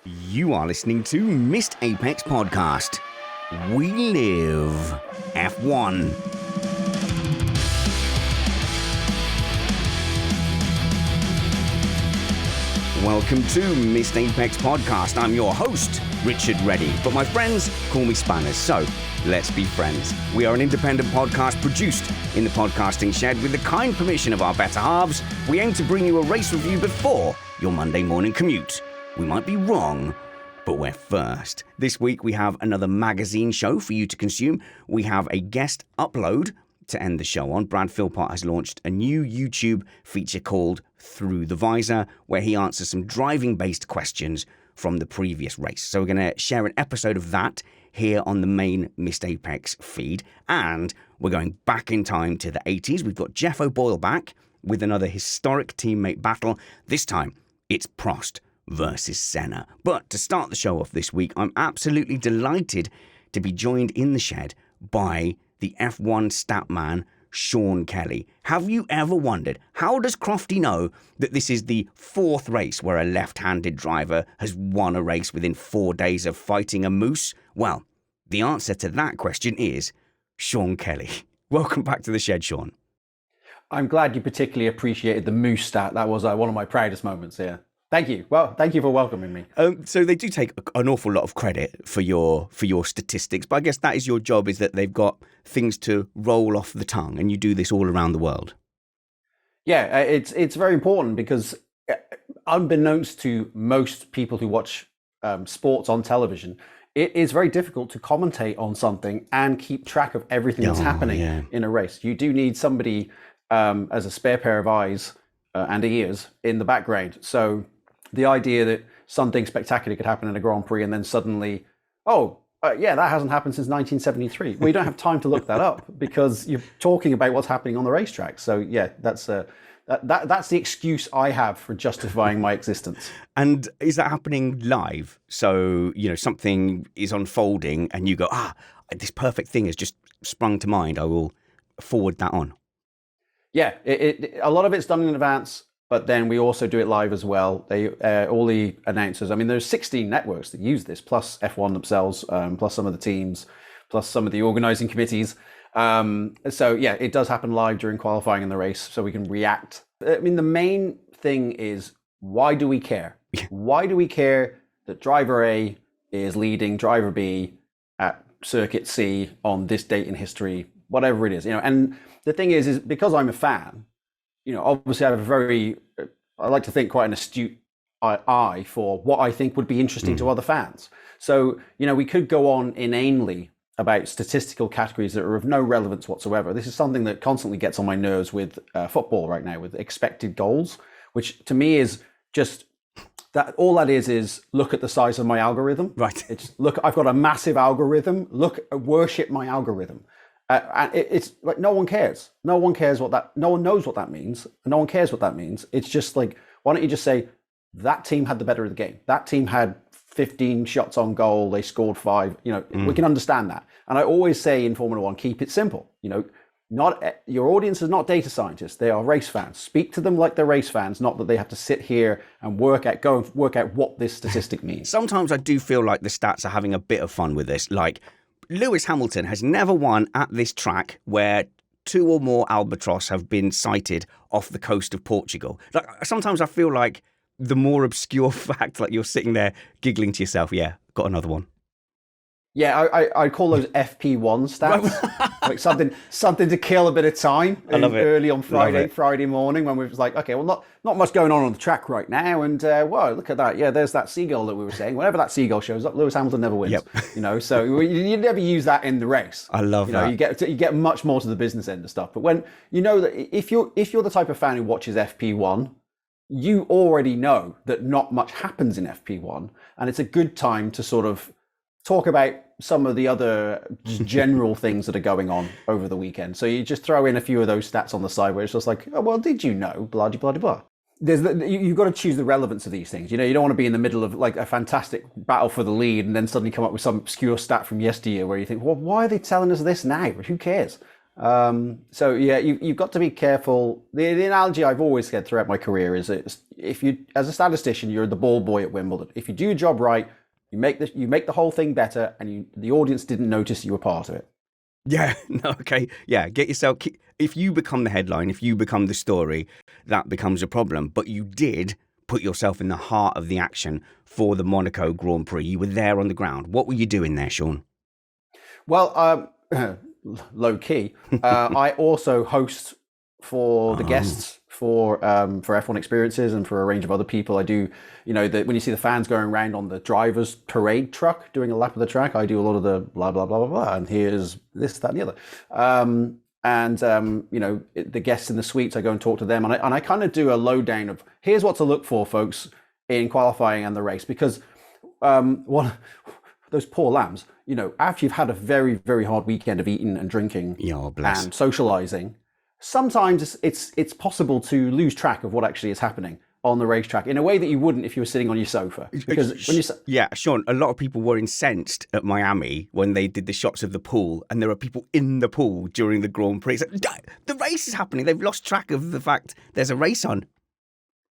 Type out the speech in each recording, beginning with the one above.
You are listening to Missed Apex Podcast. We live F1. Welcome to Missed Apex Podcast. I'm your host, Richard Reddy, but my friends call me Spanners, so let's be friends. We are an independent podcast produced in the podcasting shed with the kind permission of our better halves. We aim to bring you a race review before your Monday morning commute. We might be wrong, but we're first. This week we have another magazine show for you to consume. We have a guest upload to end the show on. Brad Philpot has launched a new YouTube feature called Through the Visor, where he answers some driving-based questions from the previous race. So we're going to share an episode of that here on the main Missed Apex feed. And we're going back in time to the 80s. We've got Jeff O'Boyle back with another historic teammate battle. This time, it's Prost versus Senna. But to start the show off this week, I'm absolutely delighted to be joined in the shed by the F1 Statman Sean Kelly. Have you ever wondered, how does Crofty know that this is the fourth race where a left-handed driver has won a race within 4 days of fighting a moose? Well, the answer to that question is Sean Kelly. Welcome back to the shed, Sean. I'm glad you particularly appreciated the moose stat. That was one of my proudest moments here. Thank you. Well, thank you for welcoming me. So they do take an awful lot of credit for your statistics, but I guess that is your job, is that they've got things to roll off the tongue, and you do this all around the world. Yeah, it's very important because unbeknownst to most people who watch sports on television, it is very difficult to commentate on something and keep track of everything that's happening in a race. You do need somebody as a spare pair of eyes and ears in the background. So the idea that something spectacular could happen in a Grand Prix and then suddenly, that hasn't happened since 1973. Well, you don't have time to look that up because you're talking about what's happening on the racetrack. So yeah, that's the excuse I have for justifying my existence. And is that happening live? So, something is unfolding and you go, this perfect thing has just sprung to mind. I will forward that on. Yeah, a lot of it's done in advance, but then we also do it live as well. All the announcers, there's 16 networks that use this, plus F1 themselves, plus some of the teams, plus some of the organizing committees. So yeah, it does happen live during qualifying in the race, so we can react. The main thing is, why do we care? Why do we care that driver A is leading driver B at circuit C on this date in history, whatever it is, and the thing is because I'm a fan, obviously I like to think quite an astute eye for what I think would be interesting to other fans. So, we could go on inanely about statistical categories that are of no relevance whatsoever. This is something that constantly gets on my nerves with football right now, with expected goals, which to me is just that all that is look at the size of my algorithm. Right. It's look, I've got a massive algorithm. Worship my algorithm. And it's like no one cares. No one knows what that means. No one cares what that means. It's just like, why don't you just say that team had the better of the game? That team had 15 shots on goal. They scored 5. We can understand that. And I always say in Formula One, keep it simple. Not your audience is not data scientists. They are race fans. Speak to them like they're race fans, not that they have to sit here and work out what this statistic means. Sometimes I do feel like the stats are having a bit of fun with this. Like, Lewis Hamilton has never won at this track where 2 or more albatross have been sighted off the coast of Portugal. Like, sometimes I feel like the more obscure fact, like you're sitting there giggling to yourself, yeah, got another one. Yeah, I call those FP1 stats, like something to kill a bit of time. I love it. Early on Friday morning when we was like, okay, well, not much going on the track right now, and wow, look at that. Yeah, there's that seagull that we were saying. Whenever that seagull shows up, Lewis Hamilton never wins. Yep. So you never use that in the race. I love that. You get much more to the business end of stuff. But when that if you're the type of fan who watches FP1, you already know that not much happens in FP1, and it's a good time to sort of talk about some of the other general things that are going on over the weekend. So you just throw in a few of those stats on the side where it's just like, oh, well, did you know? Blah, blah, blah, blah. You've got to choose the relevance of these things. You don't want to be in the middle of like a fantastic battle for the lead and then suddenly come up with some obscure stat from yesteryear where you think, well, why are they telling us this now? Who cares? So yeah, you've got to be careful. The analogy I've always said throughout my career is if you, as a statistician, you're the ball boy at Wimbledon. If you do your job right, you make the whole thing better, and the audience didn't notice you were part of it. Yeah, no, okay. Yeah, get yourself, if you become the headline, if you become the story, that becomes a problem. But you did put yourself in the heart of the action for the Monaco Grand Prix. You were there on the ground. What were you doing there, Sean? Well, low key, I also host for the guests for F1 experiences and for a range of other people. I do, when you see the fans going around on the driver's parade truck doing a lap of the track, I do a lot of the blah, blah, blah, blah, blah. And here's this, that, and the other. The guests in the suites, I go and talk to them. And I kind of do a lowdown of here's what to look for, folks, in qualifying and the race. Because those poor lambs, after you've had a very, very hard weekend of eating and drinking and socializing, sometimes it's possible to lose track of what actually is happening on the racetrack in a way that you wouldn't if you were sitting on your sofa. Because Sean, a lot of people were incensed at Miami when they did the shots of the pool, and there are people in the pool during the Grand Prix. It's like, the race is happening. They've lost track of the fact there's a race on.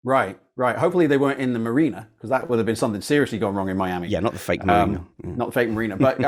Right. Hopefully they weren't in the marina, because that would have been something seriously gone wrong in Miami. Yeah, not the fake marina. Not the fake marina. But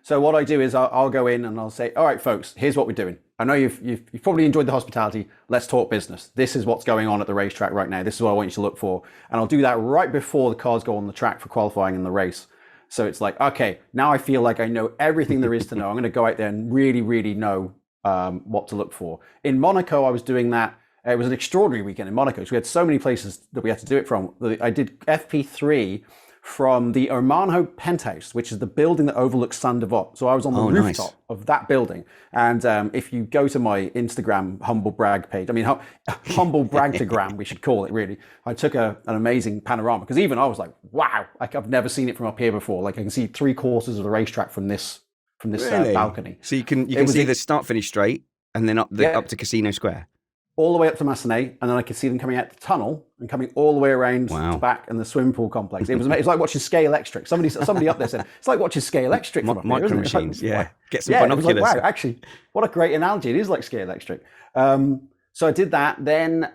so what I do is I'll go in and I'll say, all right, folks, here's what we're doing. I know you've probably enjoyed the hospitality. Let's talk business. This is what's going on at the racetrack right now. This is what I want you to look for. And I'll do that right before the cars go on the track for qualifying in the race. So it's like, okay, now I feel like I know everything there is to know. I'm going to go out there and really, really know what to look for. In Monaco, I was doing that. It was an extraordinary weekend in Monaco. So we had so many places that we had to do it from. I did FP3 from the Hermanho penthouse, which is the building that overlooks Saint Devote. So I was on the rooftop of that building. And if you go to my Instagram humble brag page, humble bragtogram, we should call it really. I took an amazing panorama, because even I was like, wow, I've never seen it from up here before. Like I can see 3/4 of the racetrack from this balcony. So you can see the start finish straight, and then up to Casino Square. All the way up to Massenet, and then I could see them coming out the tunnel and coming all the way around the back and the swimming pool complex. It was amazing. It was like watching Skate Electric. Somebody up there said, it's like watching Skate Electric from up here, isn't it? Machines, like, get some binoculars. It was like, wow, actually, what a great analogy. It is like Skate Electric. So I did that. Then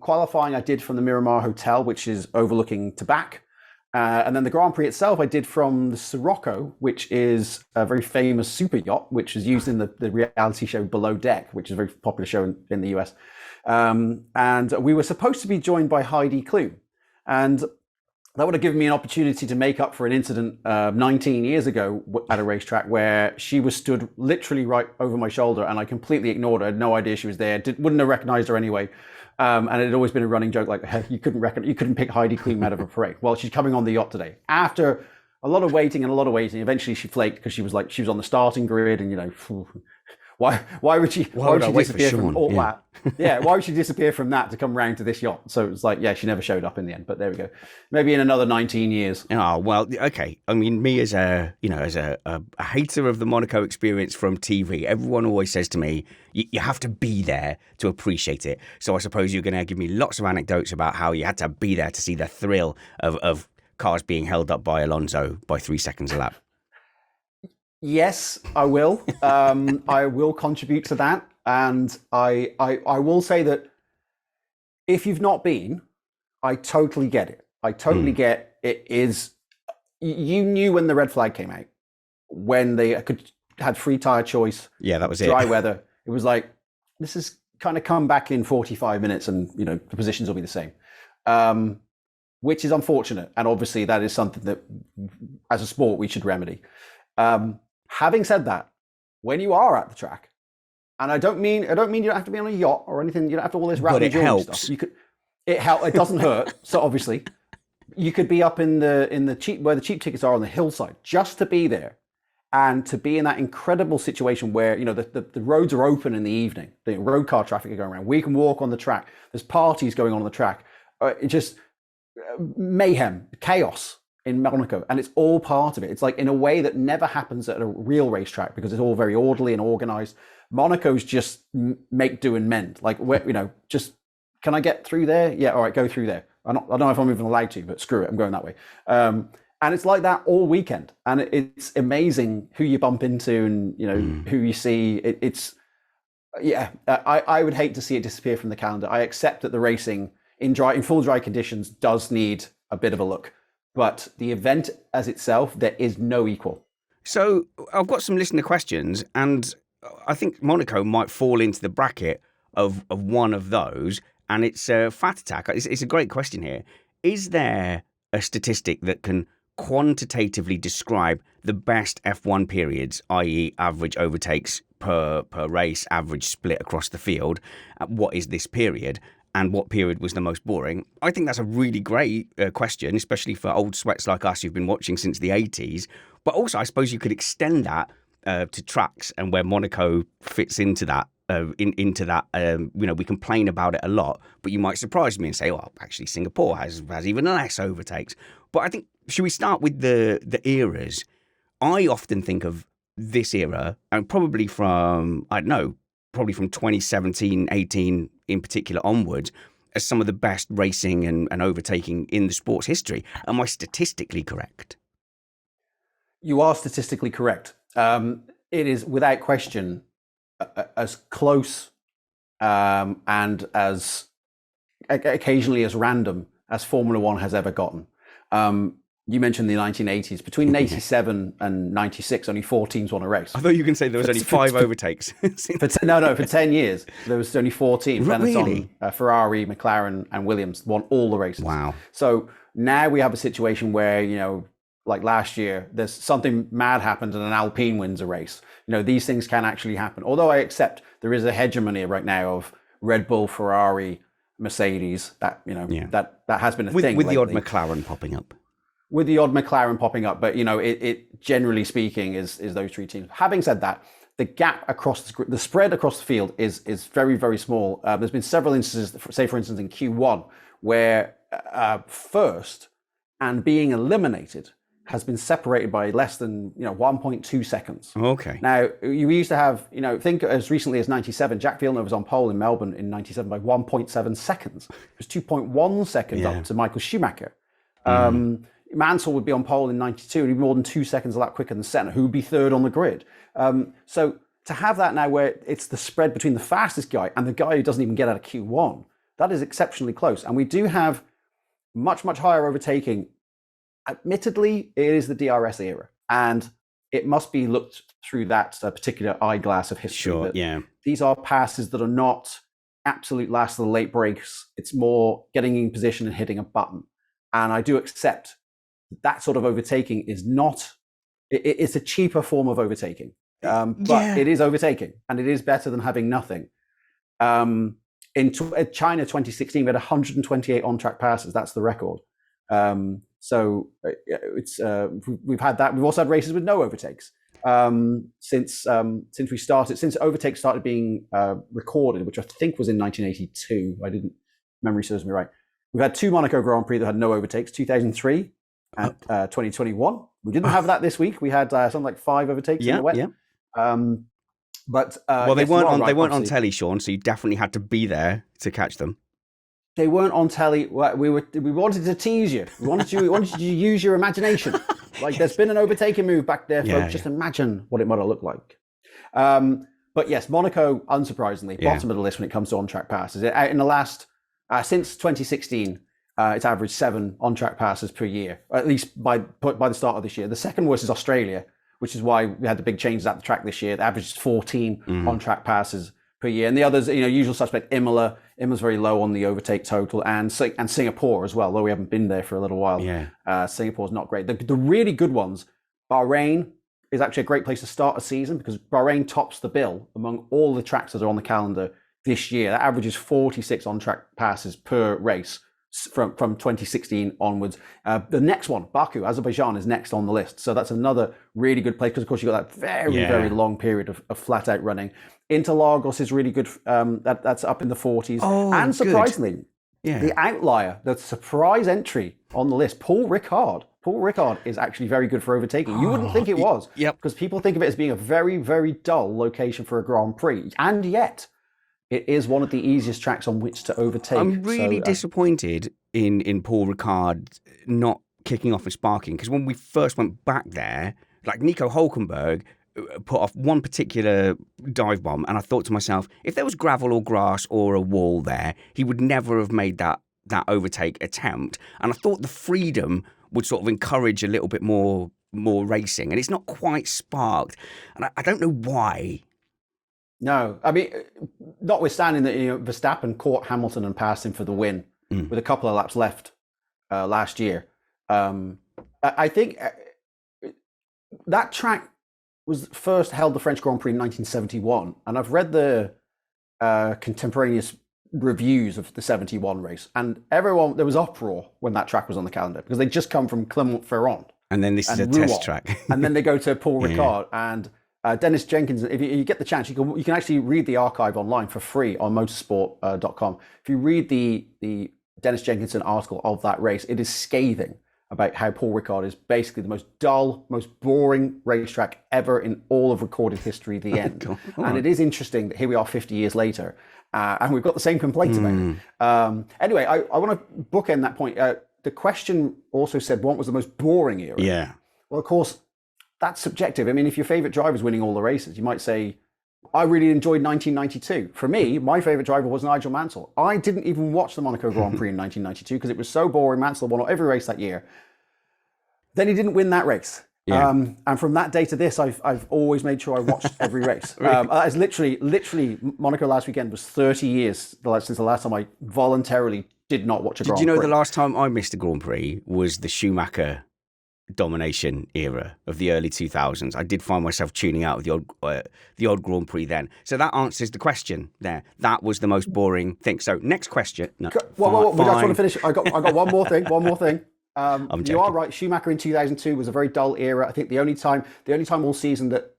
qualifying I did from the Miramar Hotel, which is overlooking Tabac. And then the Grand Prix itself, I did from the Sirocco, which is a very famous super yacht, which is used in the reality show Below Deck, which is a very popular show in the US. And we were supposed to be joined by Heidi Klum. And that would have given me an opportunity to make up for an incident 19 years ago at a racetrack where she was stood literally right over my shoulder, and I completely ignored her. I had no idea she was there. Wouldn't have recognized her anyway. And it had always been a running joke, like, hey, you couldn't pick Heidi Klum out of a parade. Well, she's coming on the yacht today. After a lot of waiting, eventually she flaked, because she was on the starting grid, and why would she disappear from all that? Yeah, why would she disappear from that to come round to this yacht? So it was like, yeah, she never showed up in the end. But there we go. Maybe in another 19 years. Oh well, okay. I mean, me as a hater of the Monaco experience from TV, everyone always says to me, you have to be there to appreciate it. So I suppose you're going to give me lots of anecdotes about how you had to be there to see the thrill of cars being held up by Alonso by 3 seconds a lap. Yes, I will. I will contribute to that. And I will say that if you've not been, I totally get it. I totally get it. You knew when the red flag came out, when they had free tire choice. Yeah, that was dry weather. It was like, this is kind of come back in 45 minutes and, the positions will be the same. Which is unfortunate. And obviously that is something that as a sport we should remedy. Having said that, when you are at the track, and I don't mean you don't have to be on a yacht or anything. You don't have to all this but it helps. Stuff. It doesn't hurt. So obviously, you could be up in the cheap, where the cheap tickets are on the hillside, just to be there, and to be in that incredible situation where the roads are open in the evening. The road car traffic are going around. We can walk on the track. There's parties going on the track. It's just mayhem, chaos in Monaco, and it's all part of it. It's like in a way that never happens at a real racetrack, because it's all very orderly and organized. Monaco's just make do and mend. Like, just, can I get through there? Yeah, all right, go through there. I don't know if I'm even allowed to, but screw it, I'm going that way. And it's like that all weekend, and it's amazing who you bump into and who you see. I would hate to see it disappear from the calendar. I accept that the racing in full dry conditions does need a bit of a look, but the event as itself, there is no equal. So I've got some listener questions, and I think Monaco might fall into the bracket of one of those, and it's Fat Attack. It's a great question here. Is there a statistic that can quantitatively describe the best F1 periods, i.e. average overtakes per race, average split across the field? What is this period? And what period was the most boring? I think that's a really great question, especially for old sweats like us who've been watching since the 80s. But also, I suppose you could extend that to tracks and where Monaco fits into that. We complain about it a lot, but you might surprise me and say, "Oh, actually, Singapore has even less overtakes." But I think, should we start with the eras? I often think of this era, and probably from 2017, 18 in particular onwards, as some of the best racing and overtaking in the sport's history. Am I statistically correct? You are statistically correct. It is without question as close and as occasionally as random as Formula One has ever gotten. You mentioned the 1980s. Between 87 and 96, only 4 teams won a race. I thought you were going to say there was only 5 overtakes. For 10 years, there was only 4 teams. Really? Benetton, Ferrari, McLaren, and Williams won all the races. Wow. So now we have a situation where, like last year, there's something mad happened and an Alpine wins a race. These things can actually happen. Although I accept there is a hegemony right now of Red Bull, Ferrari, Mercedes. That has been a thing with lately. the odd McLaren popping up. With the odd McLaren popping up, but it generally speaking is those 3 teams. Having said that, the gap across the spread across the field is very, very small. There's been several instances, say for instance in Q1, where first and being eliminated has been separated by less than 1.2 seconds. Okay. Now you used to have think as recently as 97, Jack Villeneuve was on pole in Melbourne in 97 by 1.7 seconds. It was 2.1 seconds up to Michael Schumacher. Mansell would be on pole in 92 and he'd be more than 2 seconds a lap quicker than Senna, who would be third on the grid. So to have that now where it's the spread between the fastest guy and the guy who doesn't even get out of Q1, that is exceptionally close. And we do have much, much higher overtaking. Admittedly, it is the DRS era, and it must be looked through that particular eyeglass of history. Sure, yeah. These are passes that are not absolute last of the late breaks. It's more getting in position and hitting a button. And I do accept that sort of overtaking is not, it's a cheaper form of overtaking. But it is overtaking, and it is better than having nothing. In China 2016, we had 128 on-track passes. That's the record. So it's we've had that. We've also had races with no overtakes since overtakes started being recorded, which I think was in 1982. Memory serves me right. We've had 2 Monaco Grand Prix that had no overtakes, 2003 and 2021. We didn't have that this week. We had something like 5 overtakes in the wet. But they weren't on telly, Sean, so you definitely had to be there to catch them. They weren't on telly. We wanted to tease you. We wanted you to use your imagination. Like there's been an overtaking move back there, folks. Just imagine what it might have looked like. But yes, Monaco, unsurprisingly, bottom of the list when it comes to on-track passes. In the last since 2016, it's averaged 7 on-track passes per year, at least by the start of this year. The second worst is Australia, which is why we had the big changes at the track this year. The average is 14 on-track passes per year. And the others, usual suspect, Imola. Imola's very low on the overtake total, and Singapore as well, though we haven't been there for a little while. Singapore's not great. The really good ones, Bahrain is actually a great place to start a season because Bahrain tops the bill among all the tracks that are on the calendar this year. That averages 46 on-track passes per race from 2016 onwards. The next one, Baku, Azerbaijan, is next on the list. So that's another really good place because, of course, you've got that very long period of flat-out running. Interlagos is really good. That's up in the 40s. Oh, and surprisingly, good. The outlier, the surprise entry on the list, Paul Ricard. Paul Ricard is actually very good for overtaking. You wouldn't think it was. Because people think of it as being a very, very dull location for a Grand Prix. And yet, it is one of the easiest tracks on which to overtake. I'm really disappointed in Paul Ricard not kicking off and sparking, because when we first went back there, like Nico Hulkenberg put off one particular dive bomb, and I thought to myself, if there was gravel or grass or a wall there, he would never have made that overtake attempt. And I thought the freedom would sort of encourage a little bit more racing, and it's not quite sparked. And I don't know why. No, I mean, notwithstanding that Verstappen caught Hamilton and passed him for the win with a couple of laps left last year. I think that track was first held the French Grand Prix in 1971, and I've read the contemporaneous reviews of the 71 race, and there was uproar when that track was on the calendar because they'd just come from Clermont-Ferrand. And then this is a Rouen, test track. and then they go to Paul Ricard and Dennis Jenkins. If you get the chance, you can actually read the archive online for free on motorsport.com. If you read the Dennis Jenkinson article of that race, it is scathing about how Paul Ricard is basically the most dull, most boring racetrack ever in all of recorded history, the end. And it is interesting that here we are 50 years later, and we've got the same complaints about it. Anyway, I want to bookend that point. The question also said, what was the most boring era? Yeah. Well, of course, that's subjective. I mean, if your favorite driver is winning all the races, you might say, I really enjoyed 1992. For me, my favorite driver was Nigel Mansell. I didn't even watch the Monaco Grand Prix in 1992 because it was so boring. Mansell won every race that year. Then he didn't win that race. Yeah. And from that day to this, I've always made sure I watched every race. Really? That is literally, Monaco last weekend was 30 years since the last time I voluntarily did not watch a Grand Prix. Did you know the last time I missed a Grand Prix was the Schumacher domination era of the early 2000s? I did find myself tuning out of the odd Grand Prix then. So that answers the question there. That was the most boring thing. So next question. No, we just want to finish. I got one more thing. You are right. Schumacher in 2002 was a very dull era. I think the only time all season that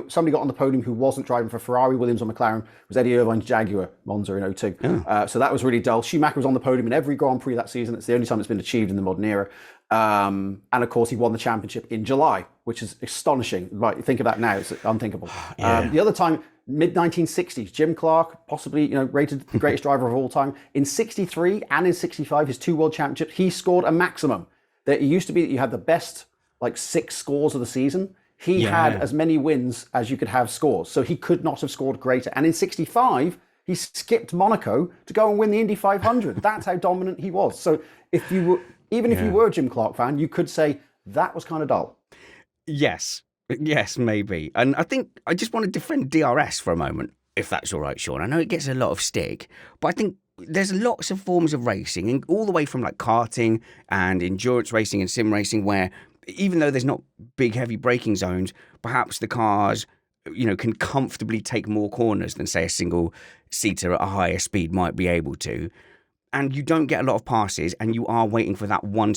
somebody got on the podium who wasn't driving for Ferrari, Williams, or McLaren was Eddie Irvine's Jaguar Monza in 2002. So that was really dull. Schumacher was on the podium in every Grand Prix that season. It's the only time it's been achieved in the modern era. And of course, he won the championship in July, which is astonishing. Right, think of that now; it's unthinkable. The other time, mid 1960s, Jim Clark, possibly rated the greatest driver of all time. In 63 and in 65, his two world championships, he scored a maximum. It used to be that you had the best 6 scores of the season. He had as many wins as you could have scores, so he could not have scored greater. And in 65, he skipped Monaco to go and win the Indy 500. That's how dominant he was. So if you were a Jim Clark fan, you could say that was kind of dull. Yes, maybe. And I think I just want to defend DRS for a moment, if that's all right, Sean. I know it gets a lot of stick, but I think there's lots of forms of racing, and all the way from karting and endurance racing and sim racing, where even though there's not big, heavy braking zones, perhaps the cars, can comfortably take more corners than, say, a single seater at a higher speed might be able to. And you don't get a lot of passes, and you are waiting for that one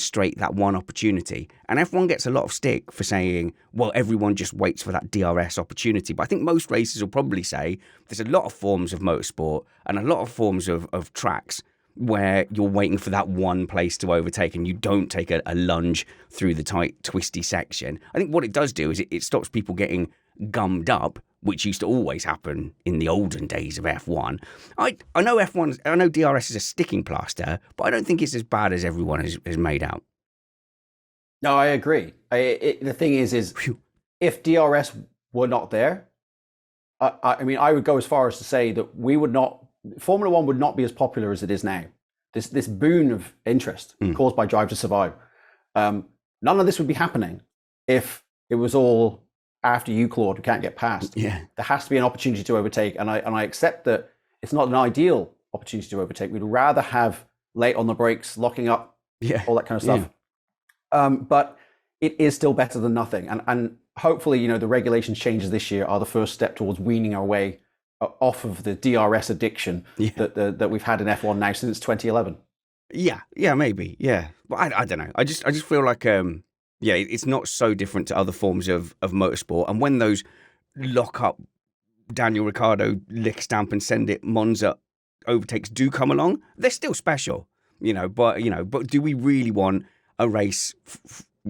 opportunity. And F1 gets a lot of stick for saying, well, everyone just waits for that DRS opportunity. But I think most racers will probably say there's a lot of forms of motorsport and a lot of forms of tracks where you're waiting for that one place to overtake and you don't take a lunge through the tight, twisty section. I think what it does do is it stops people getting gummed up, which used to always happen in the olden days of F1. I know DRS is a sticking plaster, but I don't think it's as bad as everyone has made out. No, I agree. The thing is if DRS were not there, I would go as far as to say that Formula One would not be as popular as it is now. This boon of interest caused by Drive to Survive. None of this would be happening if it was all after you, Claude, who can't get past. Yeah. There has to be an opportunity to overtake, and I accept that it's not an ideal opportunity to overtake. We'd rather have late on the brakes, locking up, all that kind of stuff. Yeah. But it is still better than nothing, and hopefully, the regulations changes this year are the first step towards weaning our way off of the DRS addiction that we've had in F1 now since 2011. Yeah, maybe, yeah. But I don't know. I just feel like it's not so different to other forms of motorsport. And when those lock up Daniel Ricciardo, lick stamp and send it Monza overtakes do come along, they're still special, But do we really want a race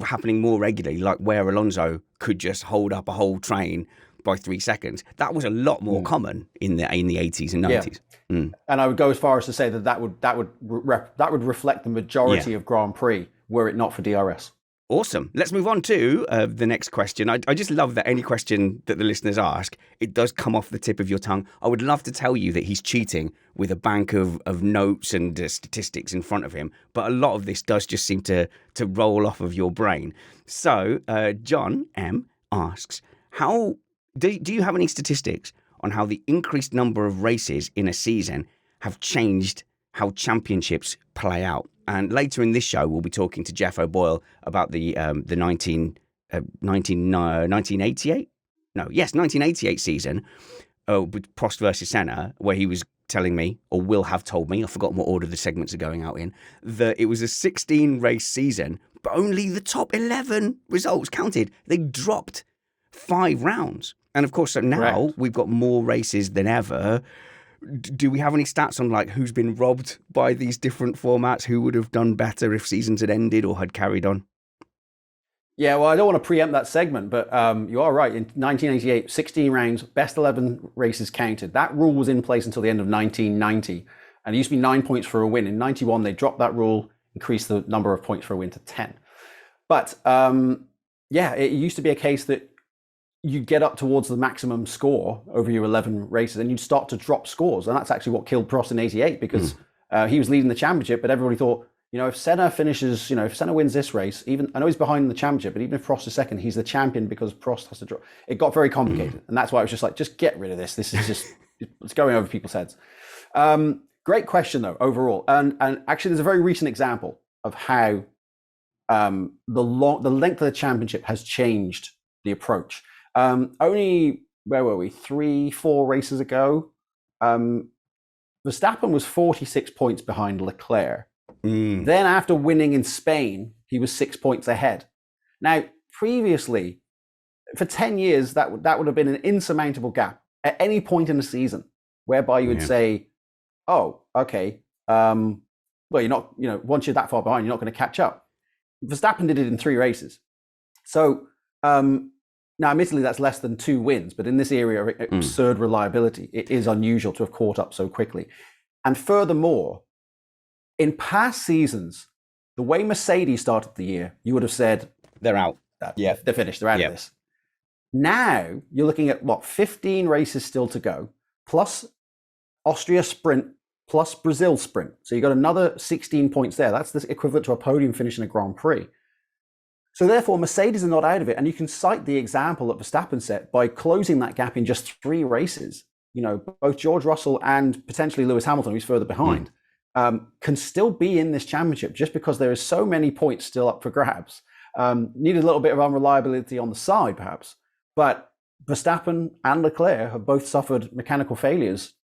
happening more regularly, like where Alonso could just hold up a whole train by 3 seconds? That was a lot more common in the 80s and 90s. Yeah. And I would go as far as to say that would reflect the majority of Grand Prix were it not for DRS. Awesome. Let's move on to the next question. I just love that any question that the listeners ask, it does come off the tip of your tongue. I would love to tell you that he's cheating with a bank of notes and statistics in front of him, but a lot of this does just seem to roll off of your brain. So John M. asks, how do you have any statistics on how the increased number of races in a season have changed how championships play out? And later in this show, we'll be talking to Jeff O'Boyle about the 1988 season with Prost versus Senna, where he was telling me, or will have told me, I've forgotten what order the segments are going out in, that it was a 16-race season, but only the top 11 results counted. They dropped 5 rounds. And of course, so now we've got more races than ever. Do we have any stats on like who's been robbed by these different formats? Who would have done better if seasons had ended or had carried on? Yeah, well, I don't want to preempt that segment, but you are right. In 1988, 16 rounds, best 11 races counted. That rule was in place until the end of 1990. And it used to be 9 points for a win. In 91, they dropped that rule, increased the number of points for a win to 10. But yeah, it used to be a case that you'd get up towards the maximum score over your 11 races and you'd start to drop scores. And that's actually what killed Prost in 88 because he was leading the championship, but everybody thought, if Senna finishes, if Senna wins this race, even I know he's behind in the championship, but even if Prost is second, he's the champion because Prost has to drop. It got very complicated. And that's why I was just like, just get rid of this. This is just, it's going over people's heads. Great question though, overall. And actually there's a very recent example of how the length of the championship has changed the approach. Only, where were we? 3-4 races ago, Verstappen was 46 points behind Leclerc. Then after winning in Spain, he was 6 points ahead. Now, previously, for 10 years, that would have been an insurmountable gap at any point in the season, whereby you would say, oh, okay, well, you're not, once you're that far behind, you're not going to catch up. Verstappen did it in 3 races. So, now, admittedly, that's less than 2 wins, but in this area of absurd reliability, it is unusual to have caught up so quickly. And furthermore, in past seasons, the way Mercedes started the year, you would have said, they're out. They're finished. They're out of this. Now, you're looking at, 15 races still to go, plus Austria sprint, plus Brazil sprint. So you've got another 16 points there. That's the equivalent to a podium finish in a Grand Prix. So therefore, Mercedes are not out of it. And you can cite the example that Verstappen set by closing that gap in just 3 races. Both George Russell and potentially Lewis Hamilton, who's further behind, can still be in this championship just because there is so many points still up for grabs. Needed a little bit of unreliability on the side, perhaps. But Verstappen and Leclerc have both suffered mechanical failures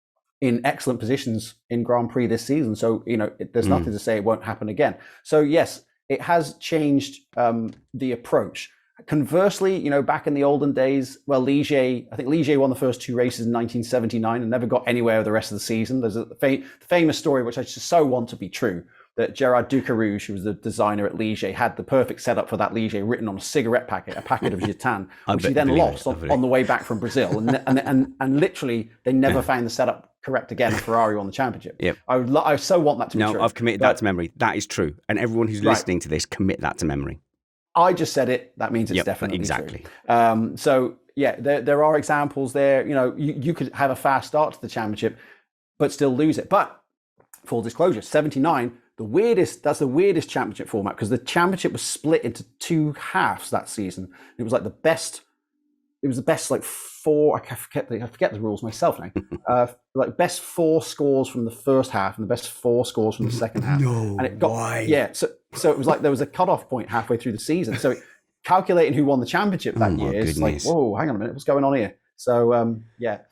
in excellent positions in Grand Prix this season. So, there's nothing to say it won't happen again. So, yes, it has changed the approach. Conversely, back in the olden days, I think Ligier won the first 2 races in 1979 and never got anywhere the rest of the season. There's a famous story, which I just so want to be true, that Gerard Ducarouge, who was the designer at Ligier, had the perfect setup for that Ligier written on a cigarette packet, a packet of Gitan, which he then lost on the way back from Brazil. And literally, they never found the setup correct again, and Ferrari won the championship. Yep. I so want that to be true. No, I've committed that to memory. That is true. And everyone who's listening to this, commit that to memory. I just said it. That means it's definitely exactly true. So, yeah, there are examples there. You could have a fast start to the championship, but still lose it. But full disclosure, 79, that's the weirdest championship format because the championship was split into 2 halves that season. It was like the best 4, I forget the rules myself now. Best 4 scores from the first half and the best 4 scores from the second half. No, and it got, why? Yeah, so it was like there was a cutoff point halfway through the season. So calculating who won the championship that year is like, whoa, hang on a minute, what's going on here? So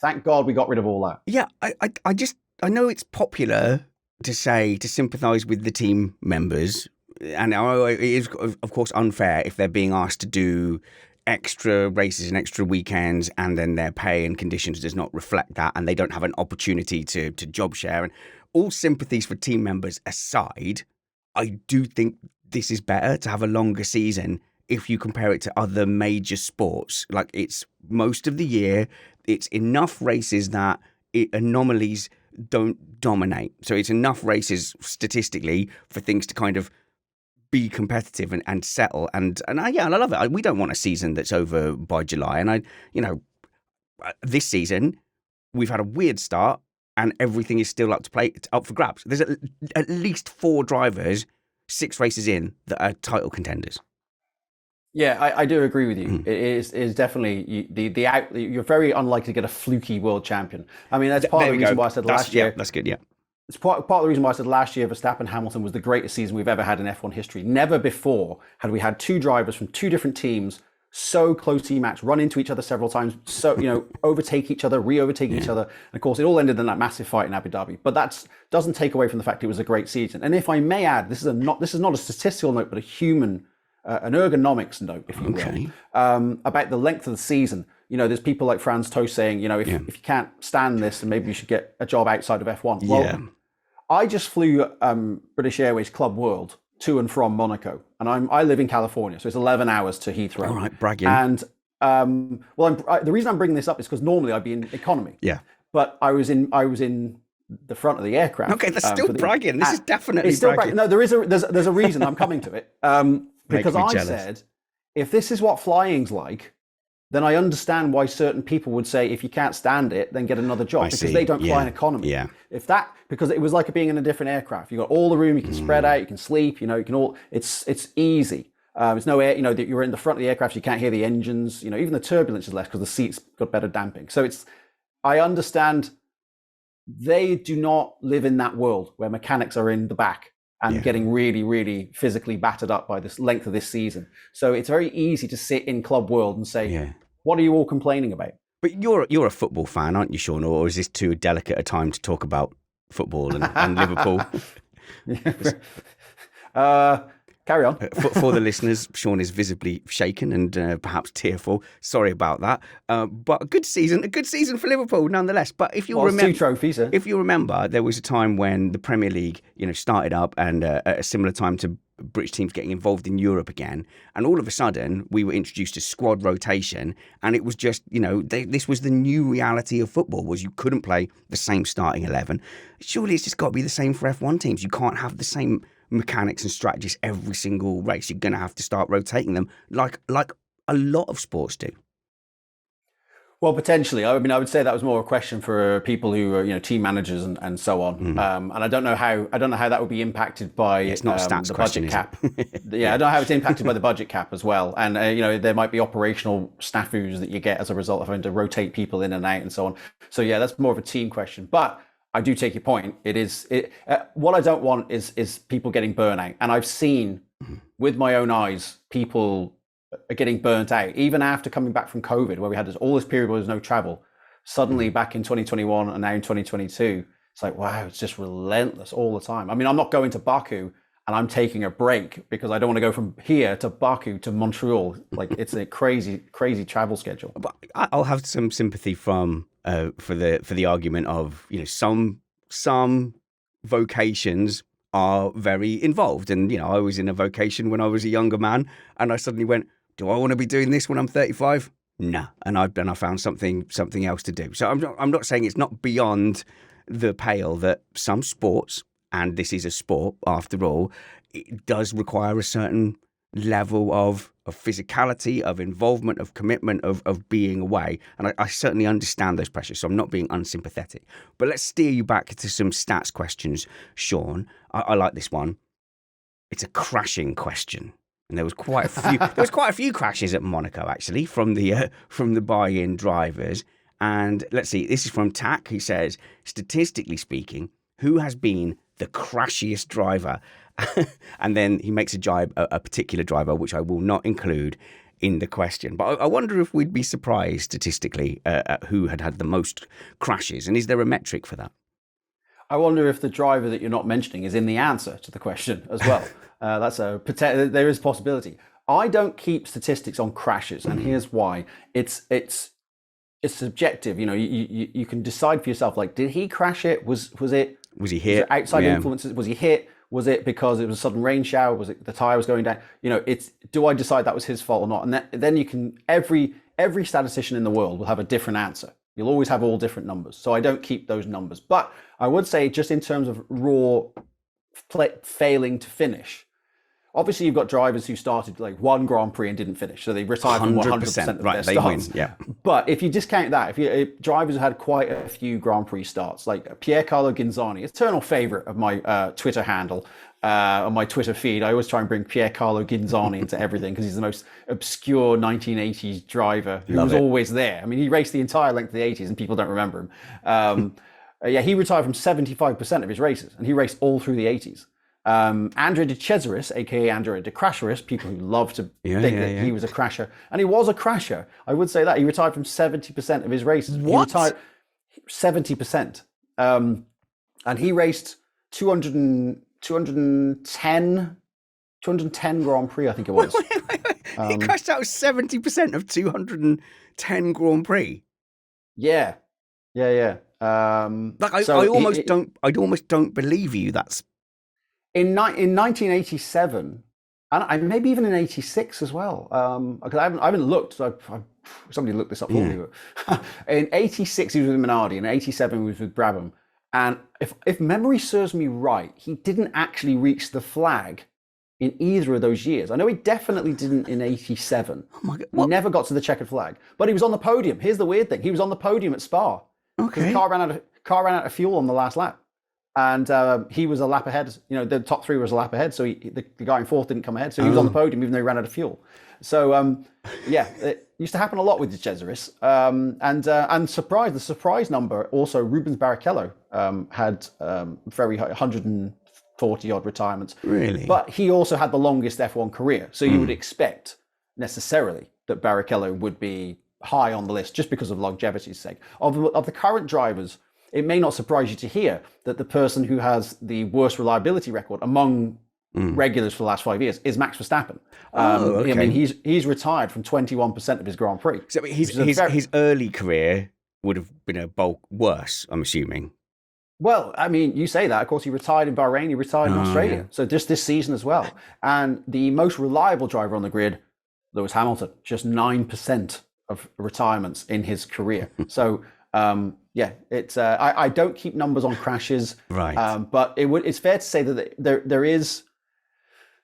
thank God we got rid of all that. Yeah, I know it's popular to sympathise with the team members, and it is of course unfair if they're being asked to do extra races and extra weekends and then their pay and conditions does not reflect that and they don't have an opportunity to job share. And all sympathies for team members aside, I do think this is better to have a longer season if you compare it to other major sports. Like, it's most of the year, it's enough races that anomalies don't dominate. So it's enough races statistically for things to kind of be competitive and settle. And I love it. We don't want a season that's over by July. And this season we've had a weird start, and everything is still up for grabs. There's at least 4 drivers, 6 races in, that are title contenders. Yeah, I do agree with you. It is definitely you're very unlikely to get a fluky world champion. I mean, that's part of the reason why I said last year. That's good. Yeah, it's part of the reason why I said last year Verstappen Hamilton was the greatest season we've ever had in F1 history. Never before had we had 2 drivers from 2 different teams so closely matched, run into each other several times, so overtake each other, re-overtake each other. And of course, it all ended in that massive fight in Abu Dhabi. But that doesn't take away from the fact it was a great season. And if I may add, this is not a statistical note, but a human. An ergonomics note, if you will, about the length of the season. There's people like Franz Tost saying, if you can't stand this, then maybe you should get a job outside of F1. Well, I just flew British Airways Club World to and from Monaco, and I live in California, so it's 11 hours to Heathrow. All right, bragging. And the reason I'm bringing this up is because normally I'd be in economy. Yeah. But I was in the front of the aircraft. Okay, that's still bragging. This is definitely bragging. No, there's a reason I'm coming to it. Because I said, if this is what flying's like, then I understand why certain people would say, if you can't stand it, then get another job, because they don't fly in economy. Yeah. Because it was like being in a different aircraft. You got all the room, you can spread out, you can sleep, you can all. It's easy. It's no air. That you're in the front of the aircraft, you can't hear the engines. Even the turbulence is less because the seats got better damping. So I understand. They do not live in that world where mechanics are in the back and getting really, really physically battered up by this length of this season. So it's very easy to sit in club world and say, what are you all complaining about? But you're a football fan, aren't you, Sean? Or is this too delicate a time to talk about football and Liverpool? Carry on. For the listeners, Sean is visibly shaken and perhaps tearful. Sorry about that. But a good season for Liverpool nonetheless. But if you remember, 2 trophies. If you remember, there was a time when the Premier League, started up, and at a similar time to British teams getting involved in Europe again, and all of a sudden we were introduced to squad rotation, and it was just, this was the new reality of football, was you couldn't play the same starting 11. Surely it's just got to be the same for F1 teams. You can't have the same mechanics and strategies every single race. You're going to have to start rotating them like a lot of sports do. Well, potentially. I mean, I would say that was more a question for people who are, team managers and so on. And I don't know how that would be impacted by it's not a stats the question, budget cap. I don't know how it's impacted by the budget cap as well. And there might be operational snafus that you get as a result of having to rotate people in and out and so on. So that's more of a team question. But I do take your point. What I don't want is people getting burnout. And I've seen with my own eyes people are getting burnt out, even after coming back from COVID, where we had all this period where there was no travel. Suddenly back in 2021 and now in 2022, it's like, wow, it's just relentless all the time. I mean, I'm not going to Baku and I'm taking a break because I don't want to go from here to Baku to Montreal. Like, it's a crazy, crazy travel schedule. But I'll have some sympathy for the argument of, some vocations are very involved. And, I was in a vocation when I was a younger man, and I suddenly went, do I want to be doing this when I'm 35? No. And I found something else to do. So I'm not saying it's not beyond the pale that some sports, and this is a sport after all, it does require a certain level of physicality, of involvement, of commitment, of being away. And I certainly understand those pressures, so I'm not being unsympathetic. But let's steer you back to some stats questions, Sean. I like this one. It's a crashing question. And there was quite a few crashes at Monaco, actually, from the buy-in drivers. And let's see, this is from Tack. He says, statistically speaking, who has been the crashiest driver? And then he makes a particular driver, which I will not include in the question. But I wonder if we'd be surprised statistically at who had the most crashes. And is there a metric for that? I wonder if the driver that you're not mentioning is in the answer to the question as well. There is a possibility. I don't keep statistics on crashes, and here's why. It's subjective. You can decide for yourself. Like, did he crash it? Was he hit? Was it outside influences? Was he hit? Was it because it was a sudden rain shower? Was it the tire was going down? Do I decide that was his fault or not? And then you can every statistician in the world will have a different answer. You'll always have all different numbers. So I don't keep those numbers. But I would say, just in terms of raw failing to finish, obviously you've got drivers who started like one Grand Prix and didn't finish, so they retired from 100% of their starts. Win, yeah. But if you discount that, if drivers had quite a few Grand Prix starts, like Piercarlo Ghinzani, eternal favorite of my Twitter handle, on my Twitter feed, I always try and bring Piercarlo Ghinzani into everything because he's the most obscure 1980s driver who was always there. I mean, he raced the entire length of the 80s and people don't remember him. He retired from 75% of his races and he raced all through the 80s. Andrea de Cesaris, aka Andrea de Crasheris, people who love to think that he was a crasher, and he was a crasher. I would say that he retired from 70% of his races. What? He retired 70%, and he raced 210 Grand Prix, I think it was. Wait. He crashed out 70% of 210 Grand Prix. Yeah. I almost don't believe you. That's in 1987, and maybe even in 86 as well. Because I haven't looked. So somebody looked this up for me. In 86, he was with Minardi, and in 87, he was with Brabham. And if memory serves me right, he didn't actually reach the flag in either of those years. I know he definitely didn't in 87. Oh my God. He never got to the checkered flag, but he was on the podium. Here's the weird thing: he was on the podium at Spa. Okay. The car ran out of fuel on the last lap. And he was a lap ahead. You know, the top three was a lap ahead. So the guy in fourth didn't come ahead. So he was on the podium even though he ran out of fuel. So, it used to happen a lot with De Cesaris. And the surprise number, also Rubens Barrichello had very high, 140 odd retirements. Really? But he also had the longest F1 career. So you would expect necessarily that Barrichello would be high on the list just because of longevity's sake. Of the current drivers, it may not surprise you to hear that the person who has the worst reliability record among regulars for the last 5 years is Max Verstappen. Okay. I mean, he's retired from 21% of his Grand Prix. So his early career would have been a bulk worse, I'm assuming. Well, I mean, you say that. Of course, he retired in Bahrain. He retired in Australia. Yeah. So just this season as well. And the most reliable driver on the grid, Lewis Hamilton, just 9% of retirements in his career. So... it's I don't keep numbers on crashes, right? But it's fair to say that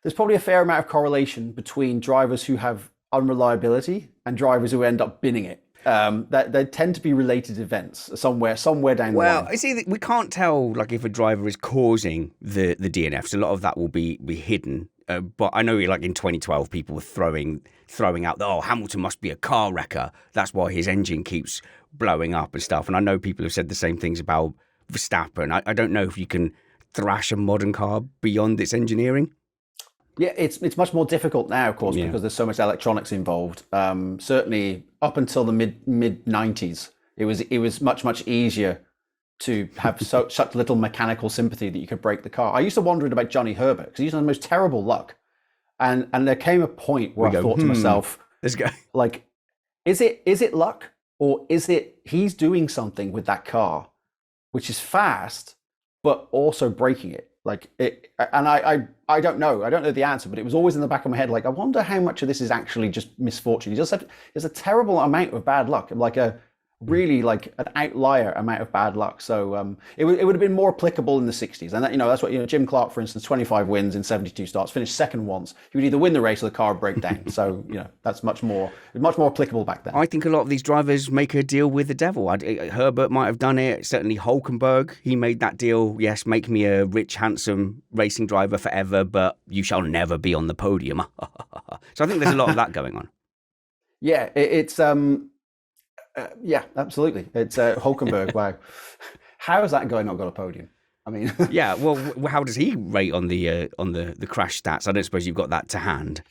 there's probably a fair amount of correlation between drivers who have unreliability and drivers who end up binning it. That they tend to be related events somewhere down the line. Well, I see that we can't tell like if a driver is causing the DNFs. A lot of that will be hidden. But I know, like in 2012, people were throwing out that Hamilton must be a car wrecker. That's why his engine keeps blowing up and stuff. And I know people have said the same things about Verstappen. I don't know if you can thrash a modern car beyond its engineering. Yeah, it's much more difficult now, of course, because there's so much electronics involved. Certainly, up until the mid 90s, it was much easier to have such little mechanical sympathy that you could break the car. I used to wonder about Johnny Herbert because he used to have the most terrible luck, and there came a point where I thought to myself, "This guy, like, is it luck or is it he's doing something with that car, which is fast, but also breaking it?" Like it, and I don't know. I don't know the answer, but it was always in the back of my head. Like, I wonder how much of this is actually just misfortune. There's a terrible amount of bad luck, like an outlier amount of bad luck. So it would have been more applicable in the 60s. And that's what, Jim Clark, for instance, 25 wins in 72 starts, finished second once. He would either win the race or the car would break down. So, that's much more applicable back then. I think a lot of these drivers make a deal with the devil. Herbert might have done it. Certainly Hulkenberg, he made that deal. Yes, make me a rich, handsome racing driver forever, but you shall never be on the podium. So I think there's a lot of that going on. Yeah, yeah, absolutely. It's Hulkenberg. Wow, how is that guy not got a podium? I mean, yeah. Well, how does he rate on the crash stats? I don't suppose you've got that to hand.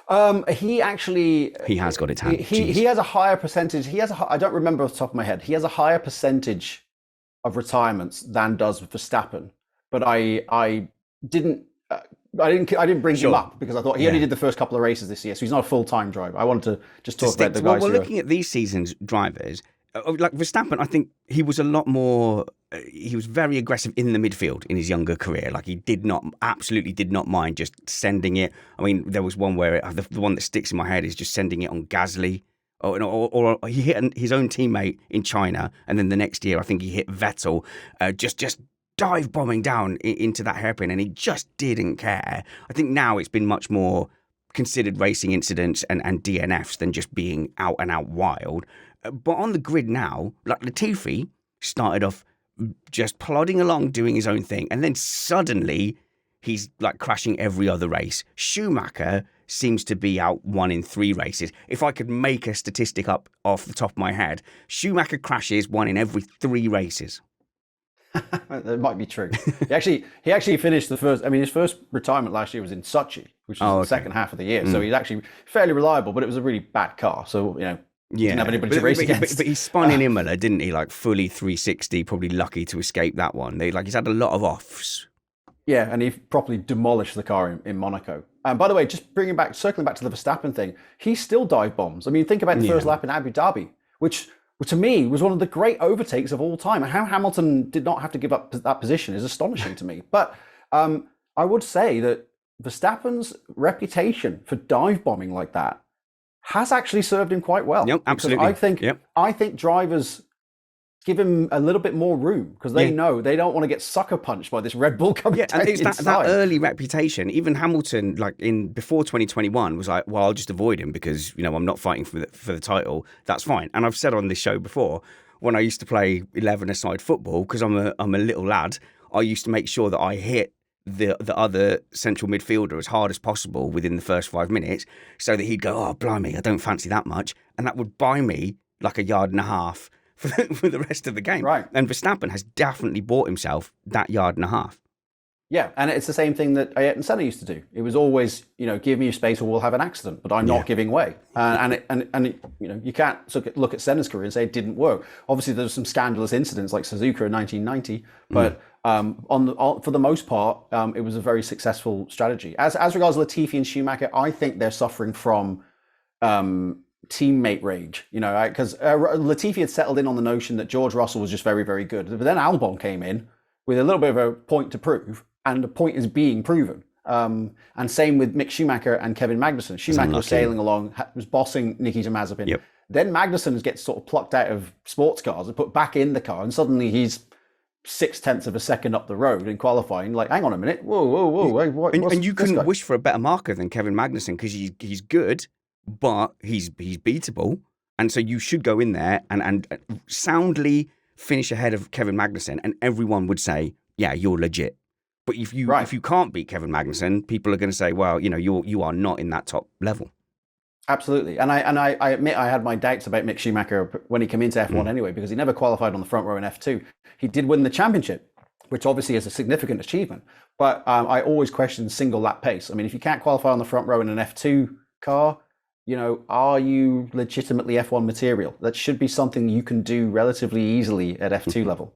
He has got it to hand. He has a higher percentage. I don't remember off the top of my head. He has a higher percentage of retirements than does Verstappen. But I didn't bring him up because I thought he only did the first couple of races this year, so he's not a full-time driver. I wanted to just talk about the guys. Well, looking at these season's drivers, like Verstappen, I think he was a lot more. He was very aggressive in the midfield in his younger career. Like he absolutely did not mind just sending it. I mean, there was one where the one that sticks in my head is just sending it on Gasly. Or he hit his own teammate in China, and then the next year I think he hit Vettel. Just dive bombing down into that hairpin, and he just didn't care. I think now it's been much more considered racing incidents and DNFs than just being out and out wild. But on the grid now, like Latifi started off just plodding along doing his own thing, and then suddenly he's like crashing every other race. Schumacher seems to be out 1 in 3 races. If I could make a statistic up off the top of my head, Schumacher crashes 1 in every 3 races. That might be true. He actually finished the first. I mean, his first retirement last year was in Sochi, which was the second half of the year. So he's actually fairly reliable, but it was a really bad car. So didn't have anybody to race against. But he spun in Imola, didn't he? Like fully 360. Probably lucky to escape that one. He's had a lot of offs. Yeah, and he properly demolished the car in Monaco. And by the way, just circling back to the Verstappen thing, he still dive bombs. I mean, think about the first lap in Abu Dhabi, which to me was one of the great overtakes of all time. And how Hamilton did not have to give up that position is astonishing to me. But I would say that Verstappen's reputation for dive bombing like that has actually served him quite well. Yep, absolutely. I think drivers give him a little bit more room because they know they don't want to get sucker punched by this Red Bull coming down and it's that early reputation. Even Hamilton, like before 2021, was like, well, I'll just avoid him because I'm not fighting for the title. That's fine. And I've said on this show before, when I used to play 11-a-side football, because I'm a little lad, I used to make sure that I hit the other central midfielder as hard as possible within the first 5 minutes, so that he'd go, oh blimey, I don't fancy that much, and that would buy me like a yard and a half for the rest of the game. Right. And Verstappen has definitely bought himself that yard and a half. Yeah, and it's the same thing that Ayrton Senna used to do. It was always, give me a space or we'll have an accident, but I'm not giving way. You can't look at Senna's career and say it didn't work. Obviously, there's some scandalous incidents like Suzuka in 1990, but for the most part, it was a very successful strategy. As regards Latifi and Schumacher, I think they're suffering from teammate rage, because Latifi had settled in on the notion that George Russell was just very, very good. But then Albon came in with a little bit of a point to prove, and the point is being proven. And same with Mick Schumacher and Kevin Magnussen. Schumacher was sailing along, was bossing Nikita Mazepin. Yep. Then Magnussen gets sort of plucked out of sports cars and put back in the car, and suddenly he's 0.6 of a second up the road in qualifying. Like, hang on a minute, whoa! And you couldn't wish for a better marker than Kevin Magnussen because he's good, but he's beatable, and so you should go in there and soundly finish ahead of Kevin Magnussen, and everyone would say, yeah, you're legit. But if you can't beat Kevin Magnussen, people are going to say, well, you are not in that top level. Absolutely, and I admit I had my doubts about Mick Schumacher when he came into F1 anyway, because he never qualified on the front row in F2. He did win the championship, which obviously is a significant achievement, but I always question single lap pace. I mean, if you can't qualify on the front row in an F2 car, are you legitimately F1 material? That should be something you can do relatively easily at F2 level.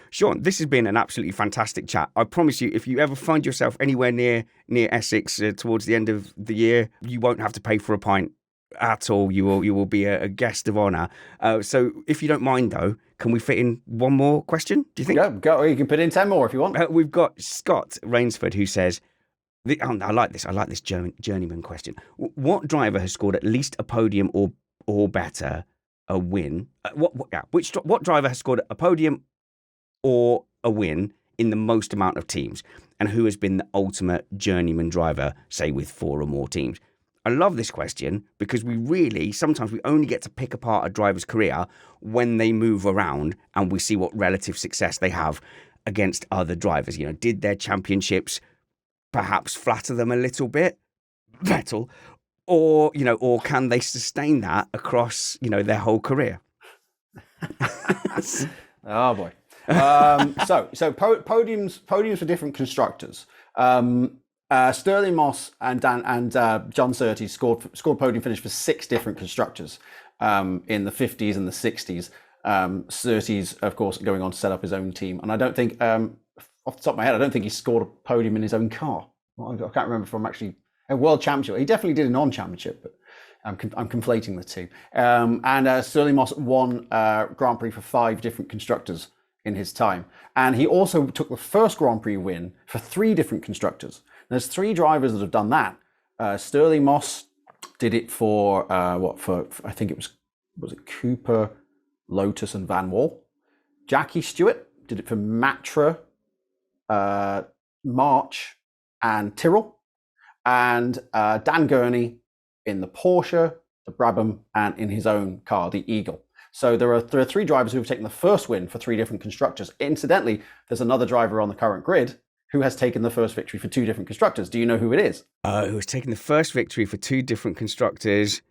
Sean, this has been an absolutely fantastic chat. I promise you, if you ever find yourself anywhere near Essex towards the end of the year, you won't have to pay for a pint at all. You will be a guest of honour. So if you don't mind, though, can we fit in one more question, do you think? Go. You can put in 10 more if you want. We've got Scott Rainsford who says, I like this journeyman question. What driver has scored at least a podium or better, a win? What driver has scored a podium or a win in the most amount of teams, and who has been the ultimate journeyman driver, say with 4 or more teams? I love this question because sometimes we only get to pick apart a driver's career when they move around and we see what relative success they have against other drivers. Did their championships perhaps flatter them a little bit, Vettel, or can they sustain that across their whole career? Oh boy. So podiums for different constructors. Sterling Moss and John Surtees scored podium finish for 6 different constructors in the 50s and the 60s. Surtees, of course, going on to set up his own team. And I don't think, off the top of my head, I don't think he scored a podium in his own car. I can't remember from actually a world championship. He definitely did a non-championship, but I'm conflating the two. And Sterling Moss won Grand Prix for 5 different constructors in his time. And he also took the first Grand Prix win for 3 different constructors. There's 3 drivers that have done that. Sterling Moss did it for I think it was it Cooper, Lotus and Van Wall. Jackie Stewart did it for Matra, March and Tyrrell, and Dan Gurney in the Porsche, the Brabham, and in his own car, the Eagle. So there are 3 drivers who have taken the first win for 3 different constructors. Incidentally, there's another driver on the current grid who has taken the first victory for 2 different constructors. Do you know who it is? Who has taken the first victory for 2 different constructors?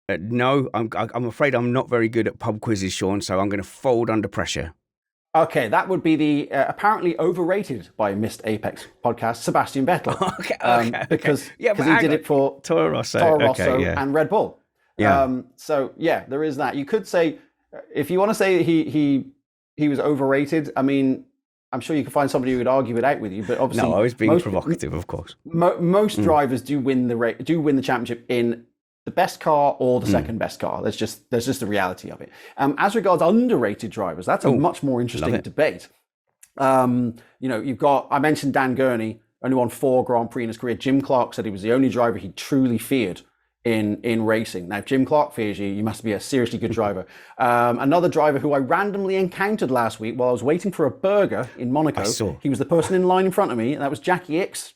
No, I'm afraid I'm not very good at pub quizzes, Sean, so I'm going to fold under pressure. Okay, that would be the apparently overrated by Missed Apex podcast, Sebastian Vettel. Because he did it for Toro Rosso, and Red Bull. Yeah. So yeah, there is that. You could say, if you want to say he was overrated, I mean, I'm sure you could find somebody who would argue it out with you. But obviously, no, I was being provocative, of course. Most drivers do win the championship in the best car or the second best car. There's just the reality of it. As regards underrated drivers, that's a much more interesting debate. You've got, I mentioned Dan Gurney, only won 4 Grand Prix in his career. Jim Clark said he was the only driver he truly feared in racing. Now, if Jim Clark fears you, you must be a seriously good driver. Another driver who I randomly encountered last week while I was waiting for a burger in Monaco. He was the person in line in front of me, and that was Jackie Ickx,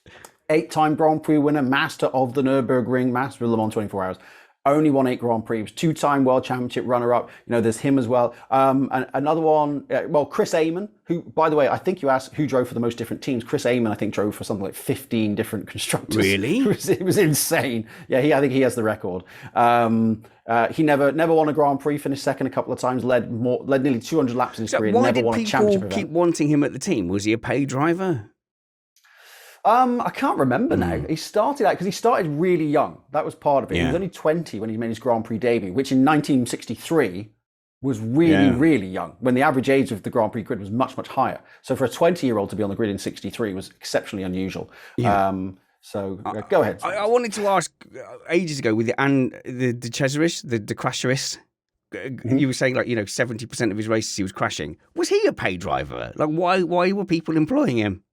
8-time Grand Prix winner, master of the Nürburgring, master of Le Mans 24 Hours. Only won 8 Grand Prix. He was 2-time World Championship runner-up. There's him as well. And another one, Chris Amon, who, by the way, I think you asked who drove for the most different teams. Chris Amon, I think, drove for something like 15 different constructors. Really? It was insane. Yeah, I think he has the record. He never won a Grand Prix, finished second a couple of times, led nearly 200 laps in his career, never won a championship event. Why did people keep wanting him at the team? Was he a paid driver? I can't remember now. He started out because he started really young. That was part of it. He was only 20 when he made his Grand Prix debut, which in 1963 was really, really young, when the average age of the Grand Prix grid was much, much higher. So for a 20-year-old to be on the grid in 63 was exceptionally unusual. Yeah. Go ahead. I wanted to ask ages ago with the Cesaris, the Crasheris. You were saying 70% of his races he was crashing. Was he a paid driver? Why were people employing him?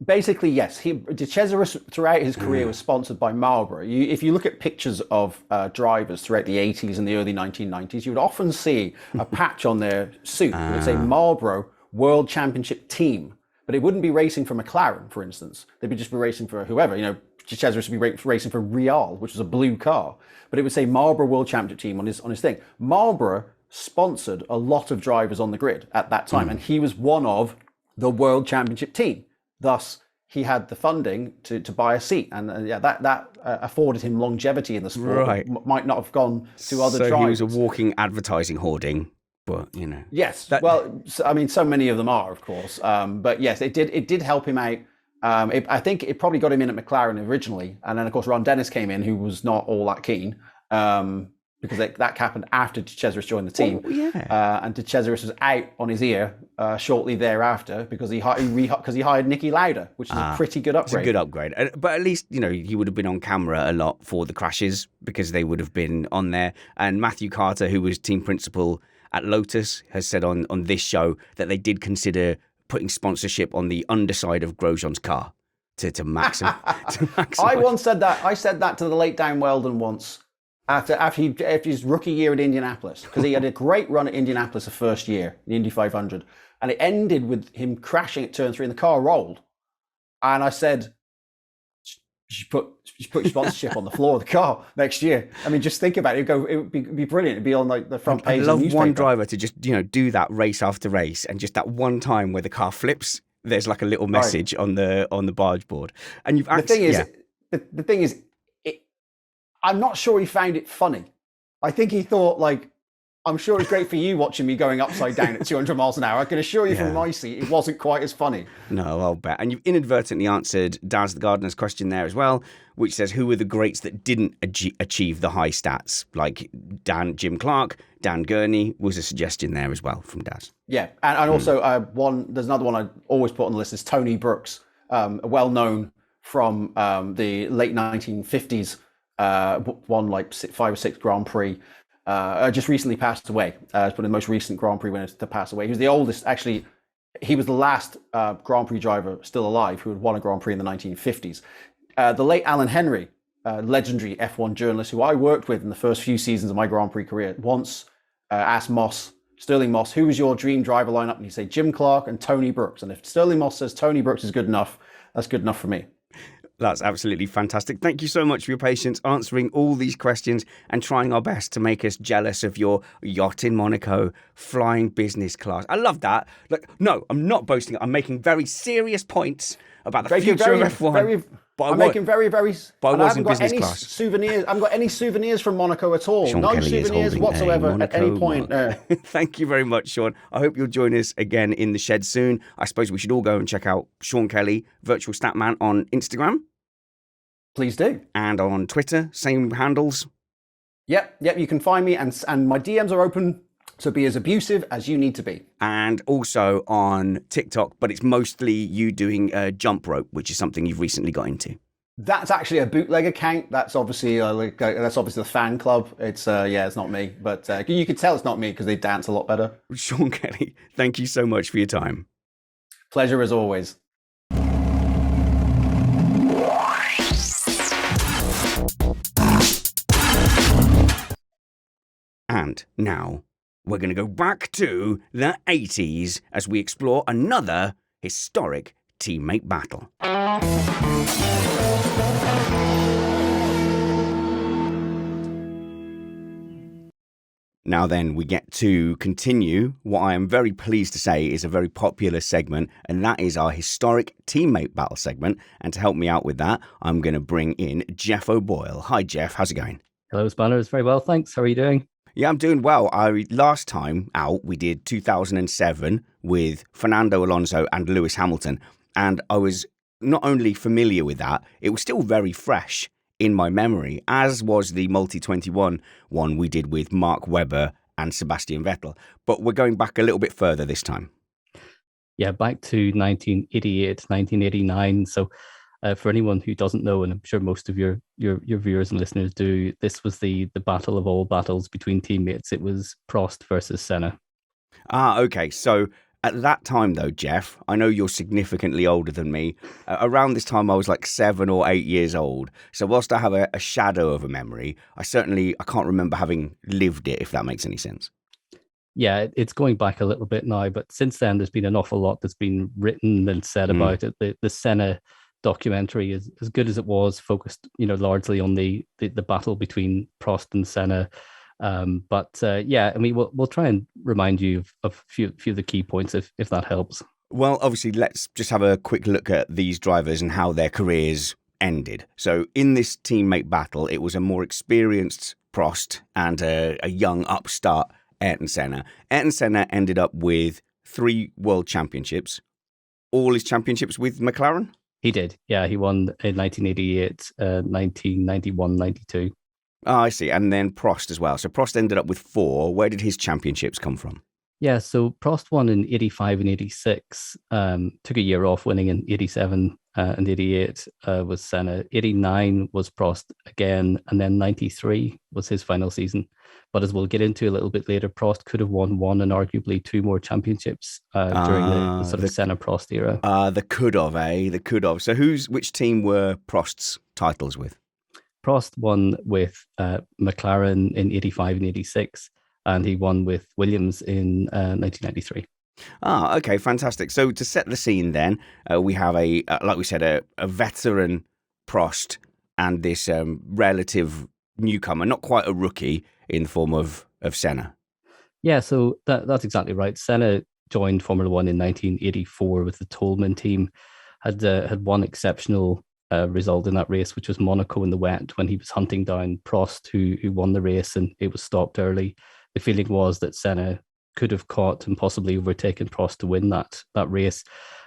Basically, yes. De Cesaris throughout his career was sponsored by Marlboro. If you look at pictures of drivers throughout the 80s and the early 1990s, you would often see a patch on their suit that would say Marlboro World Championship Team. But it wouldn't be racing for McLaren, for instance. They'd just be racing for whoever. De Cesaris would be racing for Real, which was a blue car. But it would say Marlboro World Championship Team on his thing. Marlboro sponsored a lot of drivers on the grid at that time, and he was one of the World Championship Team. Thus, he had the funding to buy a seat, and that afforded him longevity in the sport. Right. Might not have gone to other drivers. So he was a walking advertising hoarding, but Yes. So many of them are, of course. But yes, it did help him out. I think it probably got him in at McLaren originally, and then of course Ron Dennis came in, who was not all that keen. Because that happened after De Cesaris joined the team. And De Cesaris was out on his ear shortly thereafter because he hired Nicky Lauda, which is a pretty good upgrade. It's a good upgrade. But at least, he would have been on camera a lot for the crashes because they would have been on there. And Matthew Carter, who was team principal at Lotus, has said on this show that they did consider putting sponsorship on the underside of Grosjean's car to maximize. I once said that. I said that to the late Dan Weldon once. After his rookie year at Indianapolis, because he had a great run at Indianapolis the first year, the Indy 500, and it ended with him crashing at turn 3 and the car rolled. And I said, you should put your sponsorship on the floor of the car next year. I mean, just think about it. It would be brilliant. It'd be on the front page of the newspaper. I love one driver to just do that race after race, and just that one time where the car flips, there's like a little message on the barge board. And you've actually, the thing is. I'm not sure he found it funny. I think he thought, I'm sure it's great for you watching me going upside down at 200 miles an hour. I can assure you from my seat, it wasn't quite as funny. No, I'll bet. And you've inadvertently answered Daz the Gardener's question there as well, which says, who were the greats that didn't achieve the high stats? Like Jim Clark, Dan Gurney was a suggestion there as well from Daz. Yeah, and also there's another one I always put on the list is Tony Brooks, well-known from the late 1950s. Won 5 or 6 Grand Prix. Just recently passed away. He's one of the most recent Grand Prix winners to pass away. He was the oldest, actually. He was the last Grand Prix driver still alive who had won a Grand Prix in the 1950s. The late Alan Henry, legendary F1 journalist who I worked with in the first few seasons of my Grand Prix career, once asked Moss Sterling Moss, who was your dream driver lineup? And you say Jim Clark and Tony Brooks. And if Sterling Moss says Tony Brooks is good enough, that's good enough for me. That's absolutely fantastic. Thank you so much for your patience answering all these questions and trying our best to make us jealous of your yacht in Monaco, flying business class. I love that. Like, no, I'm not boasting. I'm making very serious points about the future of F1. I'm making very, very. But I was in business class. Souvenirs. I haven't got any souvenirs from Monaco at all. Sean No Kelly souvenirs whatsoever at any point. Thank you very much, Sean. I hope you'll join us again in the shed soon. I suppose we should all go and check out Sean Kelly, Virtual Statman, on Instagram. Please do. And on Twitter, same handles. Yep. You can find me, and my DMs are open. So be as abusive as you need to be. And also on TikTok, but it's mostly you doing jump rope, which is something you've recently got into. That's actually a bootleg account. That's obviously the fan club. It's it's not me, but you could tell it's not me because they dance a lot better. Sean Kelly, thank you so much for your time. Pleasure as always. And now we're going to go back to the 80s as we explore another historic teammate battle. Now then, we get to continue what I am very pleased to say is a very popular segment, and that is our historic teammate battle segment. And to help me out with that, I'm going to bring in Jeff O'Boyle. Hi, Jeff. How's it going? Hello, Spanners. Very well, thanks. How are you doing? Yeah, I'm doing well. Last time out, we did 2007 with Fernando Alonso and Lewis Hamilton. And I was not only familiar with that, it was still very fresh in my memory, as was the Multi-21 one we did with Mark Webber and Sebastian Vettel. But we're going back a little bit further this time. Yeah, back to 1988, 1989. So for anyone who doesn't know, and I'm sure most of your viewers and listeners do, this was the battle of all battles between teammates. It was Prost versus Senna. Okay. So at that time, though, Jeff, I know you're significantly older than me. Around this time, I was like 7 or 8 years old. So whilst I have a shadow of a memory, I can't remember having lived it, if that makes any sense. Yeah, it's going back a little bit now, but since then, there's been an awful lot that's been written and said about it. The Senna documentary is as good as it was, focused largely on the battle between Prost and Senna. But I mean, we'll try and remind you of a few of the key points if that helps. Well, obviously, let's just have a quick look at these drivers and how their careers ended. So in this teammate battle, it was a more experienced Prost and a young upstart Ayrton Senna. Ayrton Senna ended up with 3 world championships, all his championships with McLaren. He did. Yeah, he won in 1988, 1991, 92. Oh, I see. And then Prost as well. So Prost ended up with 4. Where did his championships come from? Yeah, so Prost won in 85 and 86, took a year off winning in 87 and 88 was Senna. 89 was Prost again, and then 93 was his final season. But as we'll get into a little bit later, Prost could have won 1 and arguably 2 more championships during the sort of Senna-Prost era. The could have, eh? The could have. So which team were Prost's titles with? Prost won with McLaren in 85 and 86, and he won with Williams in 1993. Okay, fantastic. So to set the scene then, we have like we said, a veteran Prost and this relative newcomer, not quite a rookie, in the form of Senna. Yeah, so that's exactly right. Senna joined Formula One in 1984 with the Tolman team, had one exceptional result in that race, which was Monaco in the wet, when he was hunting down Prost, who won the race, and it was stopped early. The feeling was that Senna could have caught and possibly overtaken Prost to win that race.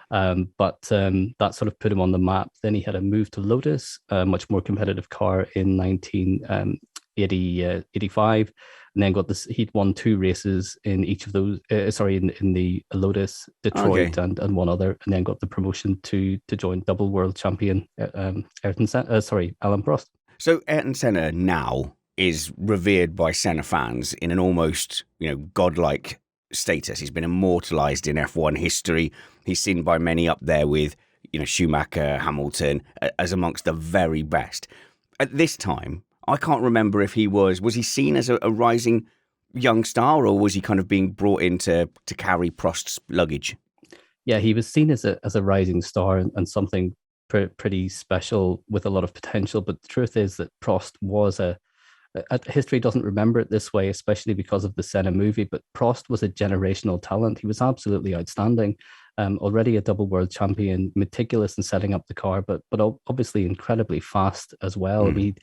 But that sort of put him on the map. Then he had a move to Lotus, a much more competitive car in 1985, and then he'd won 2 races in each of those, in the Lotus, Detroit, and one other, and then got the promotion to join double world champion Alan Prost. So Ayrton Senna now is revered by Senna fans in an almost, godlike status. He's been immortalized in F1 history. He's seen by many up there with, Schumacher, Hamilton, as amongst the very best. At this time, I can't remember if was he seen as a rising young star, or was he kind of being brought in to carry Prost's luggage? Yeah, he was seen as a rising star and something pretty special with a lot of potential. But the truth is that Prost was history doesn't remember it this way, especially because of the Senna movie, but Prost was a generational talent. He was absolutely outstanding. Already a double world champion, meticulous in setting up the car, but obviously incredibly fast as well. Although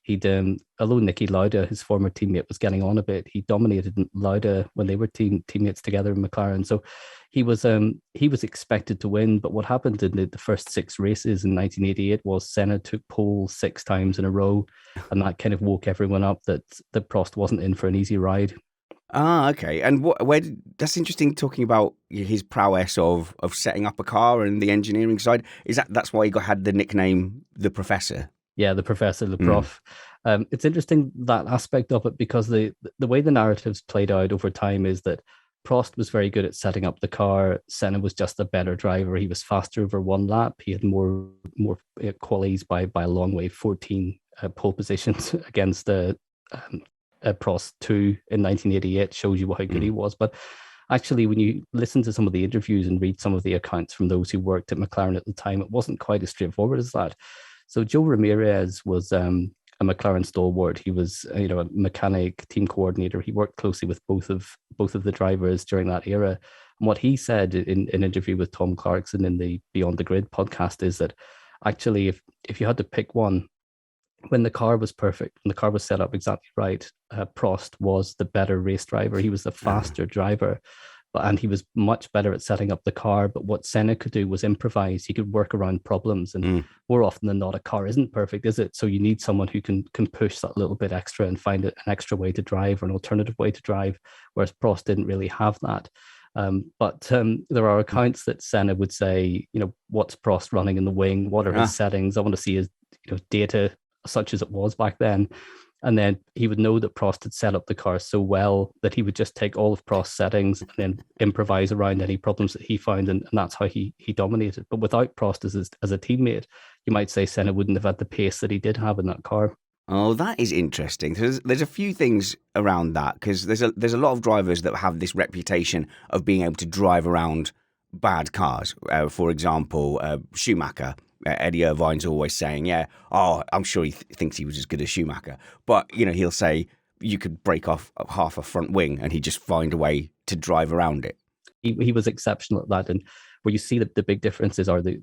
Niki Lauda, his former teammate, was getting on a bit, he dominated Lauda when they were teammates together in McLaren. So he was expected to win. But what happened in the first 6 races in 1988 was Senna took pole 6 times in a row, and that kind of woke everyone up that Prost wasn't in for an easy ride. Ah, okay. And that's interesting, talking about his prowess of setting up a car and the engineering side. That's why he had the nickname the Professor? Yeah, the Professor, the Prof. It's interesting, that aspect of it, because the way the narrative's played out over time is that Prost was very good at setting up the car. Senna was just a better driver. He was faster over one lap. He had more qualities by a long way, 14 pole positions against Prost 2 in 1988. Shows you how good he was. But actually, when you listen to some of the interviews and read some of the accounts from those who worked at McLaren at the time, it wasn't quite as straightforward as that. So Joe Ramirez was a McLaren stalwart. He was, a mechanic, team coordinator. He worked closely with both of the drivers during that era. And what he said in an interview with Tom Clarkson in the Beyond the Grid podcast is that actually, if you had to pick one, when the car was perfect, when the car was set up exactly right, Prost was the better race driver. He was the faster driver. And he was much better at setting up the car. But what Senna could do was improvise. He could work around problems. And more often than not, a car isn't perfect, is it? So you need someone who can push that little bit extra and find an extra way to drive or an alternative way to drive, whereas Prost didn't really have that. But there are accounts that Senna would say, what's Prost running in the wing? What are his settings? I want to see his data, such as it was back then. And then he would know that Prost had set up the car so well that he would just take all of Prost's settings and then improvise around any problems that he found. And that's how he dominated. But without Prost as a teammate, you might say Senna wouldn't have had the pace that he did have in that car. Oh, that is interesting. There's a few things around that, because there's a lot of drivers that have this reputation of being able to drive around bad cars. For example, Schumacher. Eddie Irvine's always saying, I'm sure he thinks he was as good as Schumacher. But, he'll say you could break off half a front wing and he'd just find a way to drive around it. He was exceptional at that. And where you see the big differences are the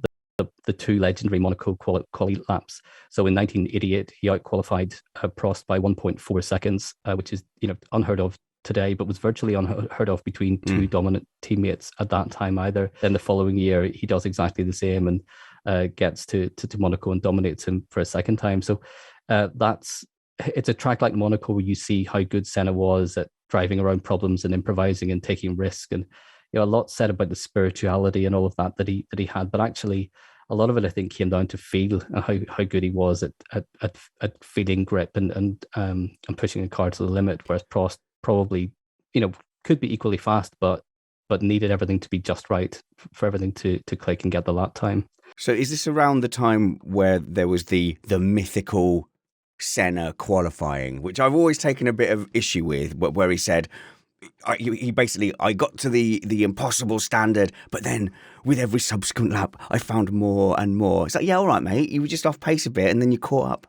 2 legendary Monaco quali laps. So in 1988, he outqualified Prost by 1.4 seconds, which is unheard of today, but was virtually unheard of between 2 dominant teammates at that time either. Then the following year, he does exactly the same and gets to Monaco and dominates him for a second time. So it's a track like Monaco where you see how good Senna was at driving around problems and improvising and taking risk. And a lot said about the spirituality and all of that he had, but actually a lot of it, I think, came down to feel and how good he was at feeling grip and pushing a car to the limit. Whereas Prost probably, could be equally fast, but needed everything to be just right for everything to click and get the lap time. So is this around the time where there was the mythical Senna qualifying, which I've always taken a bit of issue with, where he said, he basically, I got to the impossible standard, but then with every subsequent lap, I found more and more. It's like, yeah, all right, mate, you were just off pace a bit and then you caught up.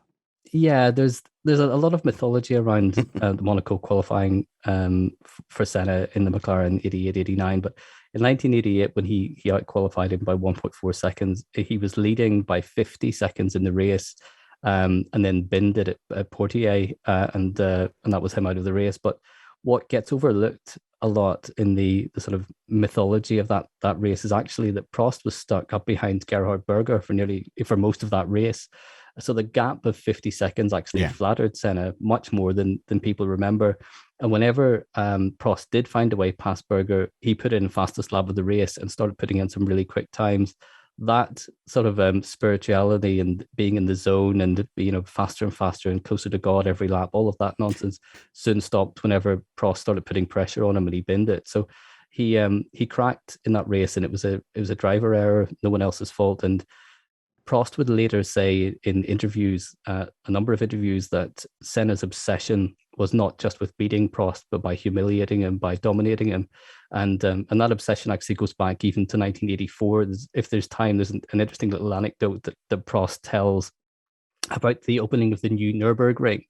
Yeah, there's a lot of mythology around the Monaco qualifying for Senna in the McLaren 88-89, but in 1988, when he out-qualified him by 1.4 seconds, he was leading by 50 seconds in the race, and then binned it at Portier, and that was him out of the race. But what gets overlooked a lot in the sort of mythology of that race is actually that Prost was stuck up behind Gerhard Berger for most of that race. So the gap of 50 seconds actually flattered Senna much more than people remember. And whenever Prost did find a way past Berger, he put in fastest lap of the race and started putting in some really quick times. That sort of spirituality and being in the zone and faster and faster and closer to God every lap, all of that nonsense soon stopped whenever Prost started putting pressure on him and he binned it. So he cracked in that race, and it was a driver error, no one else's fault. And Prost would later say in interviews, a number of interviews, that Senna's obsession was not just with beating Prost, but by humiliating him, by dominating him. And that obsession actually goes back even to 1984. If there's time, there's an interesting little anecdote that Prost tells about the opening of the new Nürburgring.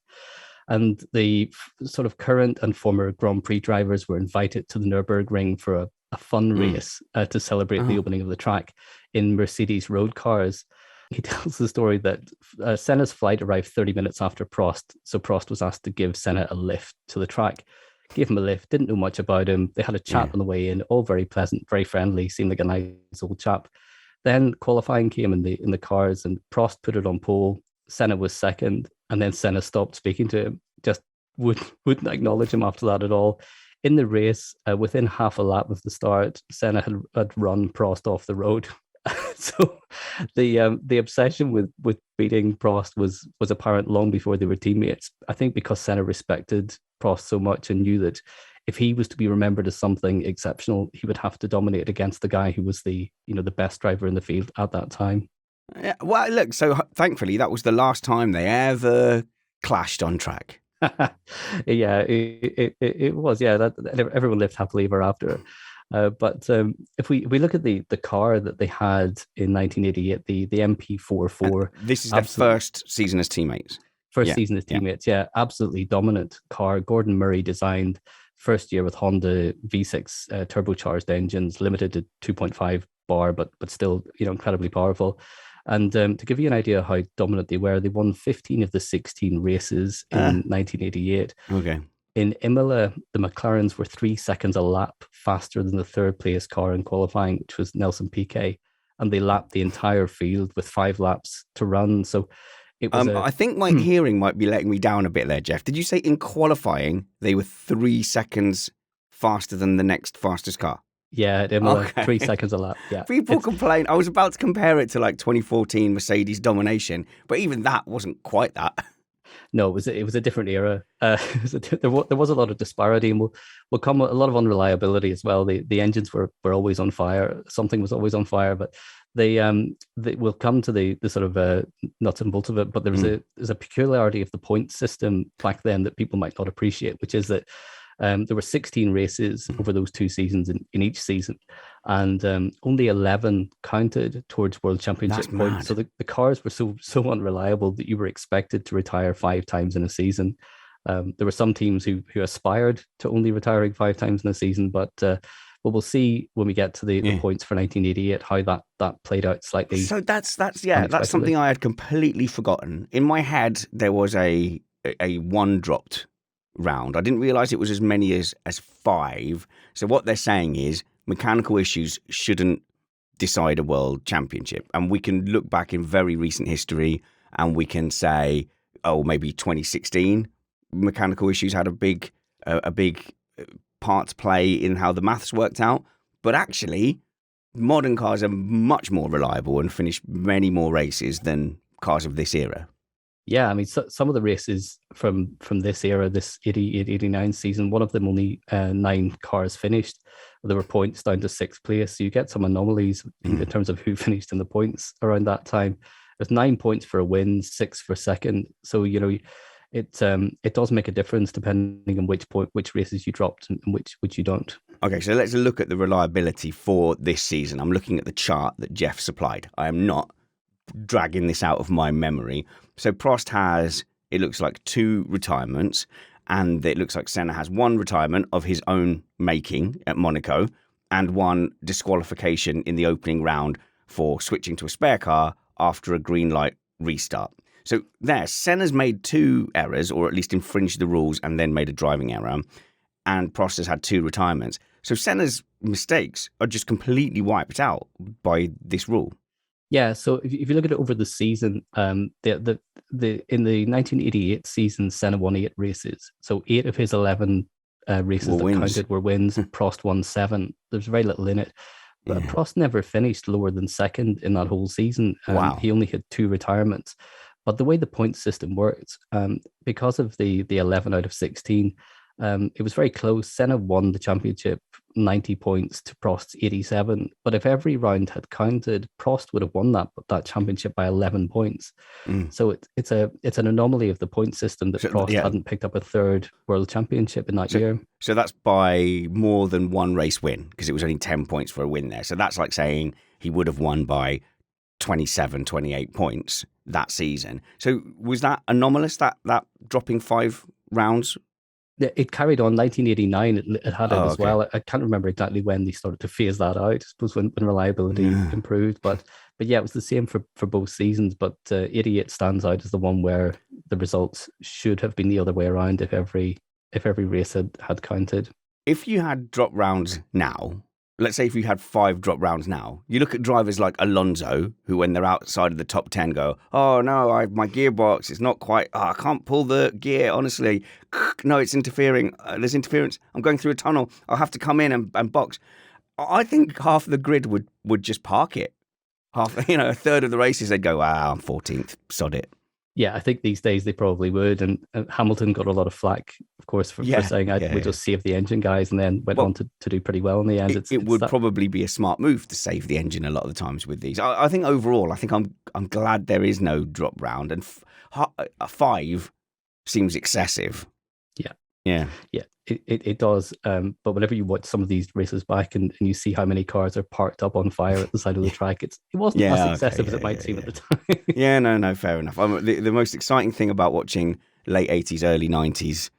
And the sort of current and former Grand Prix drivers were invited to the Nürburgring for a fun race to celebrate the opening of the track in Mercedes road cars. He tells the story that Senna's flight arrived 30 minutes after Prost. So Prost was asked to give Senna a lift to the track. Gave him a lift, didn't know much about him. They had a chat on the way in, all very pleasant, very friendly, seemed like a nice old chap. Then qualifying came in the cars and Prost put it on pole. Senna was second, and then Senna stopped speaking to him, just wouldn't acknowledge him after that at all. In the race, within half a lap of the start, Senna had run Prost off the road. So the obsession with beating Prost was apparent long before they were teammates. I think because Senna respected Prost so much and knew that if he was to be remembered as something exceptional, he would have to dominate against the guy who was the best driver in the field at that time. Yeah, well, look, so thankfully that was the last time they ever clashed on track. Yeah, it was. Yeah, that everyone lived happily ever after. But if we look at the car that they had in 1988, the MP44, this is their first season as teammates. Season as teammates, yeah, absolutely dominant car. Gordon Murray designed, first year with Honda V6 turbocharged engines, limited to 2.5 bar, but still incredibly powerful. And to give you an idea of how dominant they were, they won 15 of the 16 races in 1988. Okay. In Imola, the McLarens were 3 seconds a lap faster than the third place car in qualifying, which was Nelson Piquet, and they lapped the entire field with 5 laps to run. So it was. I think my hearing might be letting me down a bit there, Jeff. Did you say in qualifying they were 3 seconds faster than the next fastest car? Yeah, at Imola, 3 seconds a lap. Yeah, people complain. I was about to compare it to like 2014 Mercedes domination, but even that wasn't quite that. No, it was a different era. There was a lot of disparity, and will come a lot of unreliability as well. The engines were always on fire. Something was always on fire, but they will come to the sort of nuts and bolts of it. But there's a peculiarity of the point system back then that people might not appreciate, which is that there were 16 races over those 2 seasons in each season, and only 11 counted towards World Championship points. So the cars were so unreliable that you were expected to retire 5 times in a season. There were some teams who aspired to only retiring 5 times in a season, but we'll see when we get to the points for 1988 how that played out slightly. So that's something I had completely forgotten. In my head, there was a one dropped round. I didn't realize it was as many as 5. So what they're saying is mechanical issues shouldn't decide a world championship. And we can look back in very recent history and we can say, oh, maybe 2016 mechanical issues had a big part to play in how the maths worked out. But actually, modern cars are much more reliable and finish many more races than cars of this era. Yeah, I mean, some of the races from this era, this 88-89 season, one of them only 9 cars finished. There were points down to 6th place. So you get some anomalies in terms of who finished in the points around that time. There's 9 points for a win, 6 for second. So, it does make a difference depending on which races you dropped and which you don't. Okay, so let's look at the reliability for this season. I'm looking at the chart that Jeff supplied. I am not dragging this out of my memory. So Prost has, it looks like 2 retirements, and it looks like Senna has 1 retirement of his own making at Monaco and 1 disqualification in the opening round for switching to a spare car after a green light restart. So there, Senna's made 2 errors, or at least infringed the rules and then made a driving error, and Prost has had 2 retirements. So Senna's mistakes are just completely wiped out by this rule. Yeah, so if you look at it over the season, in the 1988 season, Senna won 8 races. So 8 of his 11 races that counted were wins. Prost won 7. There's very little in it. But Prost never finished lower than second in that whole season. Wow. He only had 2 retirements. But the way the point system works, because of the 11 out of 16, It was very close. Senna won the championship 90 points to Prost's 87. But if every round had counted, Prost would have won that championship by 11 points. So it's an anomaly of the point system that Prost hadn't picked up a third world championship in that year. So that's by more than one race win, because it was only 10 points for a win there. So that's like saying he would have won by 27, 28 points that season. So was that anomalous, that dropping 5 rounds? It carried on 1989. It had it as well. I can't remember exactly when they started to phase that out. I suppose when reliability improved, but yeah, it was the same for both seasons. But 88 stands out as the one where the results should have been the other way around if every race had counted. If you had drop rounds now, let's say if you had 5 drop rounds now, you look at drivers like Alonso, who when they're outside of the top 10 go, oh no, my gearbox is not quite, I can't pull the gear, honestly. No, it's interfering. There's interference. I'm going through a tunnel. I'll have to come in and box. I think half of the grid would just park it. Half, a third of the races, they'd go, wow, I'm 14th, sod it. Yeah, I think these days they probably would. And Hamilton got a lot of flack, of course, for saying we just saved the engine, guys, and then went on to do pretty well in the end. It would probably be a smart move to save the engine a lot of the times with these. I think overall, I'm glad there is no drop round, and 5 seems excessive. Yeah. It does. But whenever you watch some of these races back and you see how many cars are parked up on fire at the side of the track, it wasn't as excessive as it might seem at the time. Yeah, no, fair enough. The most exciting thing about watching late 80s, early 90s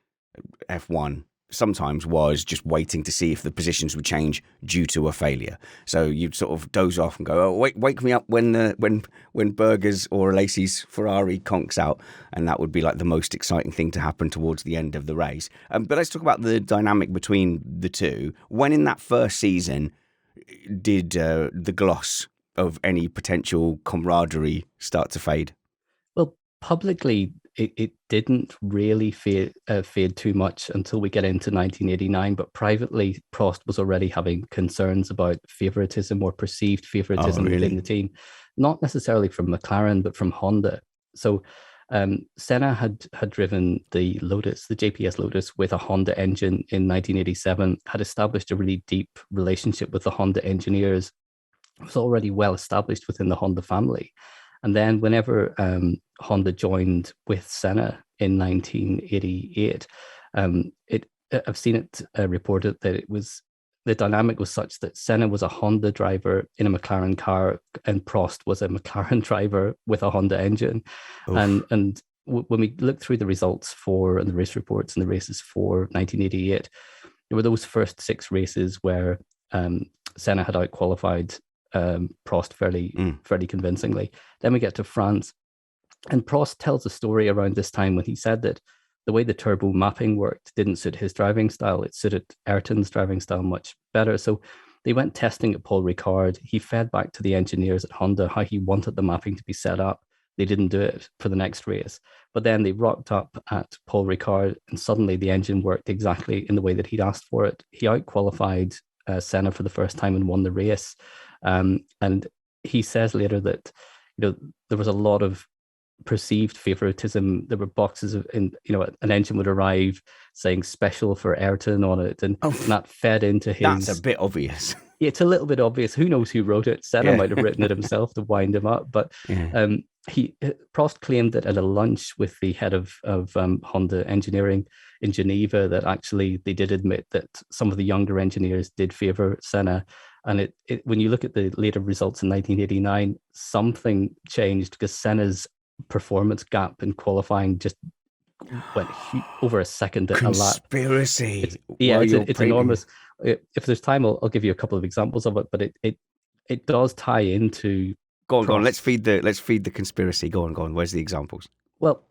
F1 sometimes was just waiting to see if the positions would change due to a failure. So you'd sort of doze off and go, oh, wake me up when Berger's or Lacey's Ferrari conks out, and that would be like the most exciting thing to happen towards the end of the race. But let's talk about the dynamic between the two. When in that first season did the gloss of any potential camaraderie start to fade? Well, publicly, it didn't really fade too much until we get into 1989. But privately, Prost was already having concerns about favoritism or perceived favoritism within the team, not necessarily from McLaren, but from Honda. So Senna had driven the Lotus, the JPS Lotus, with a Honda engine in 1987, had established a really deep relationship with the Honda engineers. It was already well established within the Honda family. And then whenever Honda joined with Senna in 1988, I've seen it reported that the dynamic was such that Senna was a Honda driver in a McLaren car and Prost was a McLaren driver with a Honda engine. Oof. And when we look through the results and the race reports and the races for 1988, there were those first 6 races where Senna had outqualified Prost fairly convincingly. Then we get to France, and Prost tells a story around this time when he said that the way the turbo mapping worked didn't suit his driving style. It suited Ayrton's driving style much better. So they went testing at Paul Ricard. He fed back to the engineers at Honda how he wanted the mapping to be set up. They didn't do it for the next race, but then they rocked up at Paul Ricard, and suddenly the engine worked exactly in the way that he'd asked for it. He outqualified Senna for the first time and won the race. And he says later that there was a lot of perceived favoritism. There were boxes an engine would arrive saying special for Ayrton on it, and that fed into his. That's a bit obvious. Yeah, it's a little bit obvious. Who knows who wrote it? Senna might have written it himself to wind him up, but Prost claimed that at a lunch with the head of Honda engineering in Geneva that actually they did admit that some of the younger engineers did favor Senna. And when you look at the later results in 1989, something changed because Senna's performance gap in qualifying just went over a second at a lap. Conspiracy. It's enormous. If there's time, I'll give you a couple of examples of it, but it does tie into. Go on. Let's feed the conspiracy. Go on. Where's the examples? Well,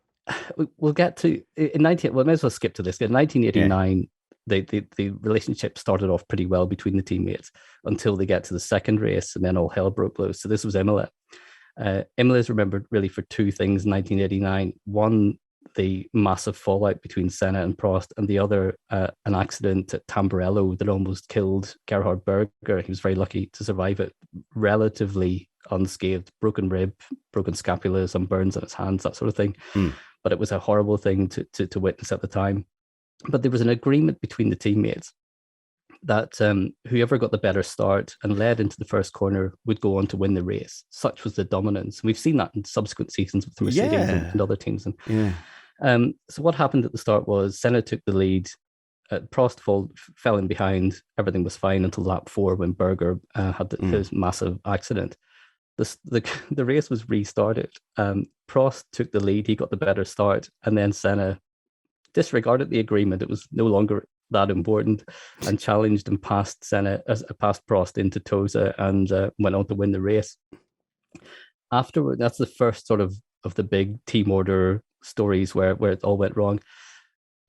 we'll get to in 19. Well, I may as well skip to this. In 1989. The relationship started off pretty well between the teammates until they get to the second race, and then all hell broke loose. So this was Imola. Imola is remembered really for 2 things in 1989. One, the massive fallout between Senna and Prost, and the other, an accident at Tamburello that almost killed Gerhard Berger. He was very lucky to survive it, relatively unscathed, broken rib, broken scapula, some burns on his hands, that sort of thing. But it was a horrible thing to witness at the time. But there was an agreement between the teammates that whoever got the better start and led into the first corner would go on to win the race. Such was the dominance. We've seen that in subsequent seasons with the Mercedes and other teams. So what happened at the start was Senna took the lead. Prost fell in behind. Everything was fine until lap 4 when Berger had his massive accident. The race was restarted. Prost took the lead. He got the better start. And then Senna disregarded the agreement. It was no longer that important, and challenged and passed Prost into Tosa and went on to win the race. Afterward, that's the first sort of the big team order stories where it all went wrong.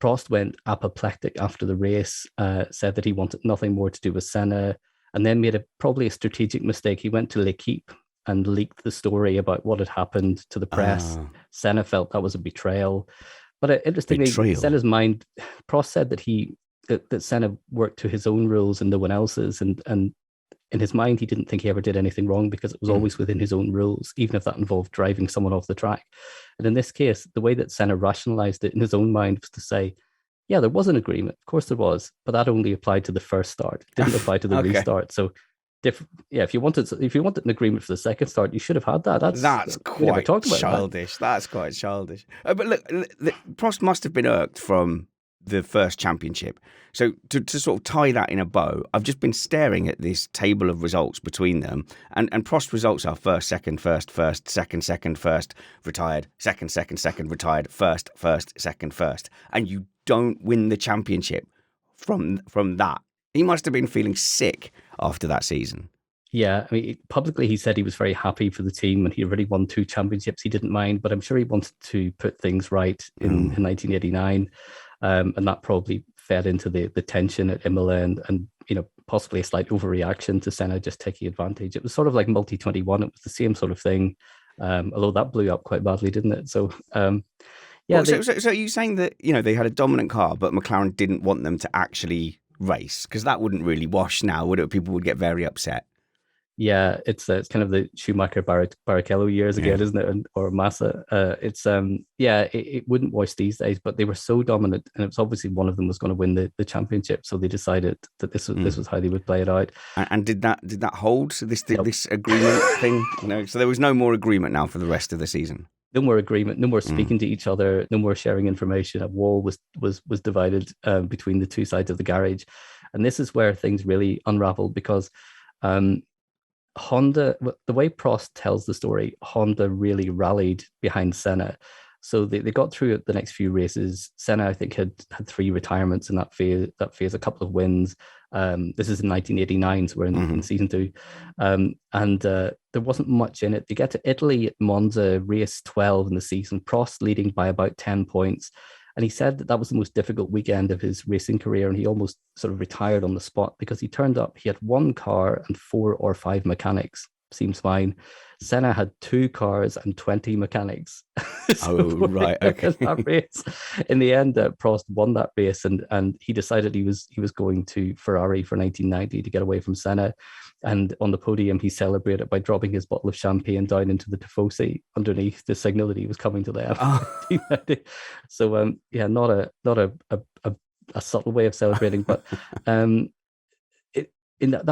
Prost went apoplectic after the race, said that he wanted nothing more to do with Senna, and then made probably a strategic mistake. He went to L'Equipe and leaked the story about what had happened to the press. Senna felt that was a betrayal. But interestingly, Senna's mind, Prost said that Senna worked to his own rules and no one else's, and in his mind he didn't think he ever did anything wrong because it was always within his own rules, even if that involved driving someone off the track. And in this case, the way that Senna rationalized it in his own mind was to say, yeah, there was an agreement, of course there was, but that only applied to the first start. It didn't apply to the restart. So if you wanted an agreement for the second start, you should have had that. That's quite childish. That's quite childish. But look, Prost must have been irked from the first championship. So to sort of tie that in a bow, I've just been staring at this table of results between them, and Prost's results are first, second, first, second, first, retired, second, retired, first, second, first, and you don't win the championship from that. He must have been feeling sick after that season. Yeah, I mean, publicly he said he was very happy for the team and he already won 2 championships. He didn't mind, but I'm sure he wanted to put things right in 1989. And that probably fed into the tension at Imola and possibly a slight overreaction to Senna just taking advantage. It was sort of like Multi-21. It was the same sort of thing, although that blew up quite badly, didn't it? So, So are you saying that, they had a dominant car, but McLaren didn't want them to actually race? Because that wouldn't really wash now, would it? People would get very upset. Yeah, it's kind of the Schumacher Barrichello years again, isn't it? Or Massa. It wouldn't wash these days, but they were so dominant, and it was obviously one of them was going to win the championship. So they decided that this was how they would play it out. And did that hold? So this agreement thing, so there was no more agreement now for the rest of the season. No more agreement, no more speaking to each other, no more sharing information. A wall was divided between the two sides of the garage, and this is where things really unraveled because. Honda, the way Prost tells the story, Honda really rallied behind Senna. So they got through the next few races. Senna, I think, had 3 retirements in that phase, a couple of wins. This is in 1989, so we're in season 2. And there wasn't much in it. They get to Italy at Monza, race 12 in the season, Prost leading by about 10 points. And he said that was the most difficult weekend of his racing career, and he almost sort of retired on the spot because he turned up, he had 1 car and 4 or 5 mechanics. Seems fine. Senna had 2 cars and 20 mechanics. Right, okay. That race. In the end, Prost won that race, and he decided he was going to Ferrari for 1990 to get away from Senna. And on the podium, he celebrated by dropping his bottle of champagne down into the Tifosi underneath to signal that he was coming to them. So, not a subtle way of celebrating, but that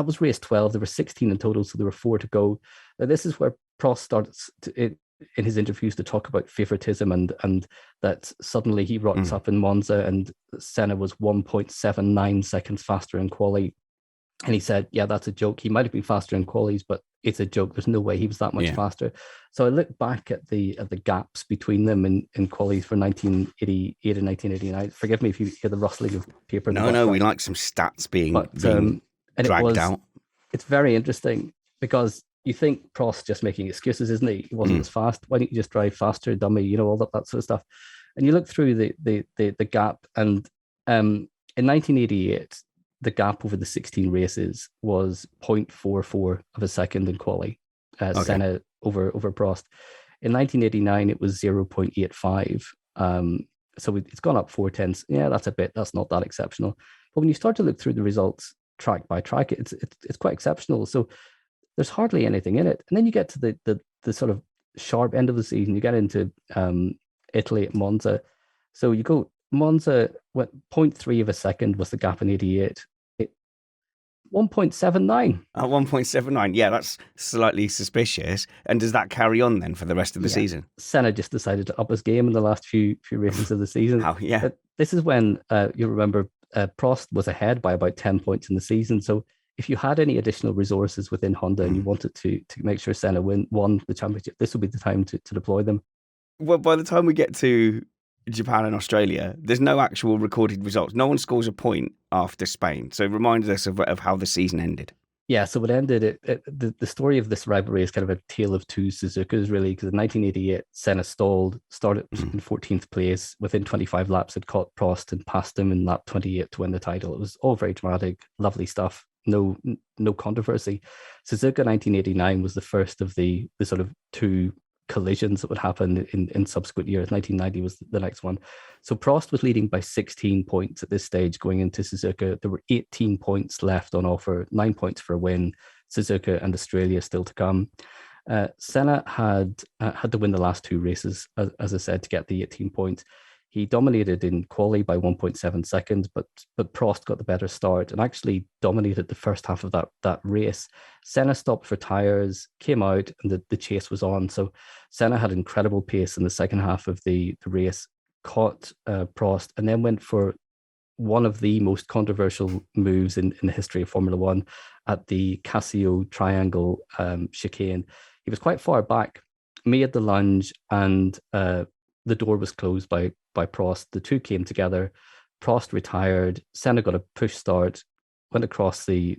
was race 12. There were 16 in total, so there were 4 to go. Now, this is where Prost starts in his interviews to talk about favoritism and that suddenly he rocks up in Monza and Senna was 1.79 seconds faster in quali. And he said, yeah, that's a joke. He might have been faster in qualies, but it's a joke. There's no way he was that much faster. So I look back at the gaps between them in qualies for 1988 and 1989. Forgive me if you hear the rustling of paper. No, we like some stats being dragged out. It's very interesting because you think Prost just making excuses, isn't he? He wasn't as fast. Why don't you just drive faster, dummy? All that sort of stuff. And you look through the gap, and in 1988, the gap over the 16 races was 0.44 of a second in quali. Senna over Prost. In 1989, it was 0.85. So it's gone up 4 tenths. Yeah, that's not that exceptional. But when you start to look through the results track by track, it's quite exceptional. So there's hardly anything in it. And then you get to the sort of sharp end of the season. You get into Italy at Monza. So you go Monza went 0.3 of a second was the gap in 88. 1.79. 1.79. Yeah, that's slightly suspicious. And does that carry on then for the rest of the season? Senna just decided to up his game in the last few races of the season. Yeah. But this is when you remember Prost was ahead by about 10 points in the season. So if you had any additional resources within Honda and you wanted to make sure Senna won the championship, this would be the time to deploy them. Well, by the time we get to Japan and Australia, there's no actual recorded results. No one scores a point after Spain. So it reminds us of how the season ended. Yeah, so it ended. The story of this rivalry is kind of a tale of two Suzukas, really, because in 1988, Senna stalled, started in 14th place. Within 25 laps, had caught Prost and passed him in lap 28 to win the title. It was all very dramatic, lovely stuff. No controversy. Suzuka 1989 was the first of the sort of two collisions that would happen in subsequent years. 1990 was the next one. So Prost was leading by 16 points at this stage going into Suzuka. There were 18 points left on offer, 9 points for a win. Suzuka and Australia still to come. Senna had to win the last two races, as I said, to get the 18 points. He dominated in quali by 1.7 seconds, but Prost got the better start and actually dominated the first half of that race. Senna stopped for tyres, came out, and the chase was on. So Senna had incredible pace in the second half of the race, caught Prost, and then went for one of the most controversial moves in the history of Formula One at the Casio Triangle chicane. He was quite far back, made the lunge, and the door was closed by Prost. The two came together. Prost retired. Senna got a push start, cut across the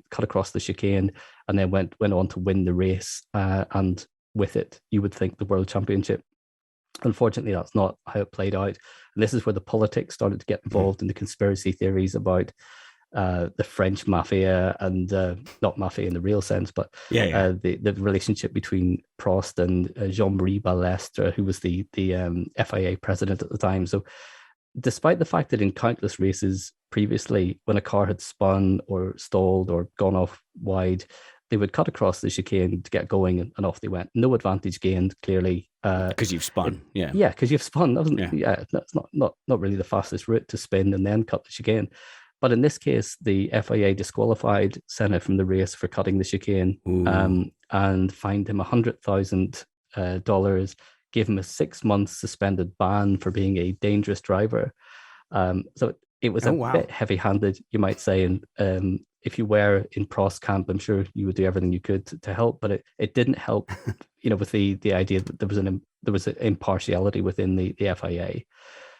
chicane, and then went on to win the race. And with it, you would think the world championship. Unfortunately, that's not how it played out. And this is where the politics started to get involved in the conspiracy theories about the French mafia and not mafia in the real sense, but the relationship between Prost and Jean-Marie Balestre, who was the FIA president at the time. So despite the fact that in countless races previously, when a car had spun or stalled or gone off wide, they would cut across the chicane to get going, and off they went. No advantage gained, clearly. Because you've spun, Yeah, because you've spun. That's not really the fastest route to spin and then cut the chicane. But in this case, the FIA disqualified Senna from the race for cutting the chicane and fined him $100,000, gave him a 6 month suspended ban for being a dangerous driver. So it was bit heavy-handed, you might say. And if you were in Prost's camp, I'm sure you would do everything you could to help. But it didn't help, with the idea that there was an impartiality within the FIA.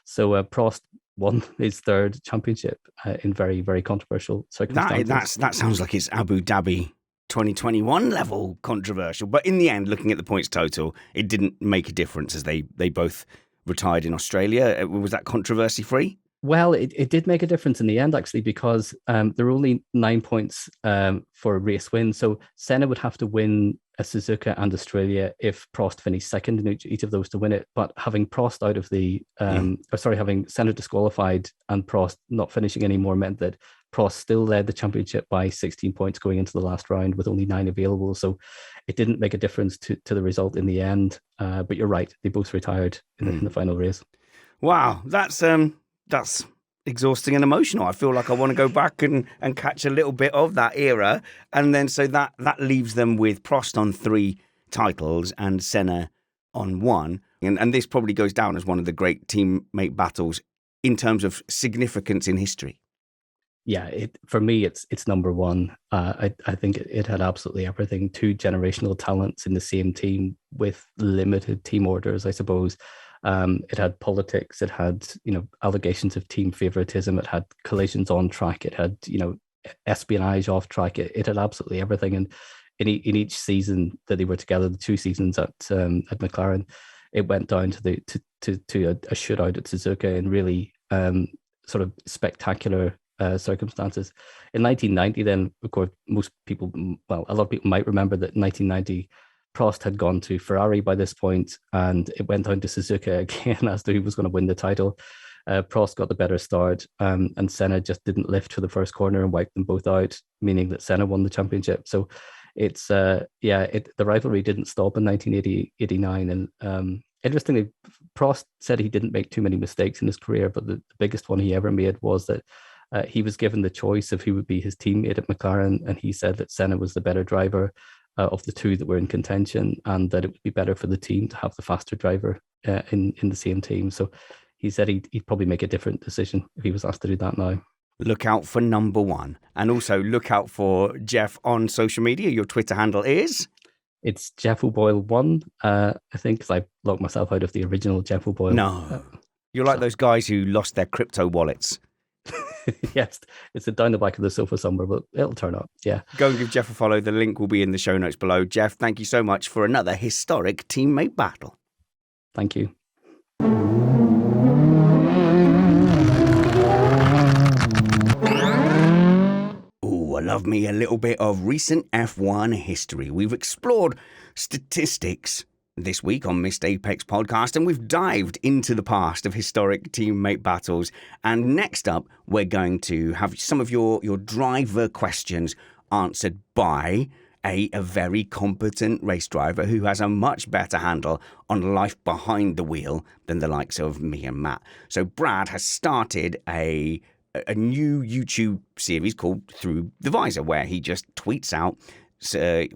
So Prost won his third championship in very, very controversial circumstances. That sounds like it's Abu Dhabi 2021 level controversial. But in the end, looking at the points total, it didn't make a difference as they both retired in Australia. Was that controversy free? Well, it did make a difference in the end, actually, because there were only 9 points for a race win. So Senna would have to win a Suzuka and Australia if Prost finished second in each of those to win it. But having Prost out of having Senna disqualified and Prost not finishing anymore meant that Prost still led the championship by 16 points going into the last round with only 9 available. So it didn't make a difference to the result in the end. But you're right, they both retired in the final race. Wow, that's exhausting and emotional. I feel like I want to go back and catch a little bit of that era. And then so that leaves them with Prost on 3 titles and Senna on 1. And this probably goes down as one of the great teammate battles in terms of significance in history. Yeah, for me, it's number one. I think it had absolutely everything. 2 generational talents in the same team with limited team orders, I suppose. It had politics. It had, allegations of team favoritism. It had collisions on track. It had, espionage off track. It had absolutely everything. And in each season that they were together, the 2 seasons at McLaren, it went down to a shootout at Suzuka in really sort of spectacular circumstances. In 1990, then, of course, a lot of people might remember that in 1990. Prost had gone to Ferrari by this point, and it went down to Suzuka again as to who was going to win the title. Prost got the better start, and Senna just didn't lift for the first corner and wiped them both out, meaning that Senna won the championship. So it's the rivalry didn't stop in 1989, and Interestingly, Prost said he didn't make too many mistakes in his career, but the biggest one he ever made was that he was given the choice of who would be his teammate at McLaren, and he said that Senna was the better driver of the two that were in contention, and that it would be better for the team to have the faster driver in the same team. So he said he'd probably make a different decision if he was asked to do that now. Look out for number one. And also look out for Jeff on social media. Your Twitter handle is? It's Jeff O'Boyle 1, I think, because I locked myself out of the original Jeff O'Boyle. No. You're like those guys who lost their crypto wallets. Yes, it's down the back of the sofa somewhere, but it'll turn up. Yeah. Go and give Jeff a follow. The link will be in the show notes below. Jeff, thank you so much for another historic teammate battle. Thank you. Ooh, I love me a little bit of recent F1 history. We've explored statistics this week on Missed Apex podcast, and we've dived into the past of historic teammate battles. And next up, we're going to have some of your driver questions answered by a very competent race driver who has a much better handle on life behind the wheel than the likes of me and Matt. So Brad has started a new YouTube series called Through the Visor, where he just tweets out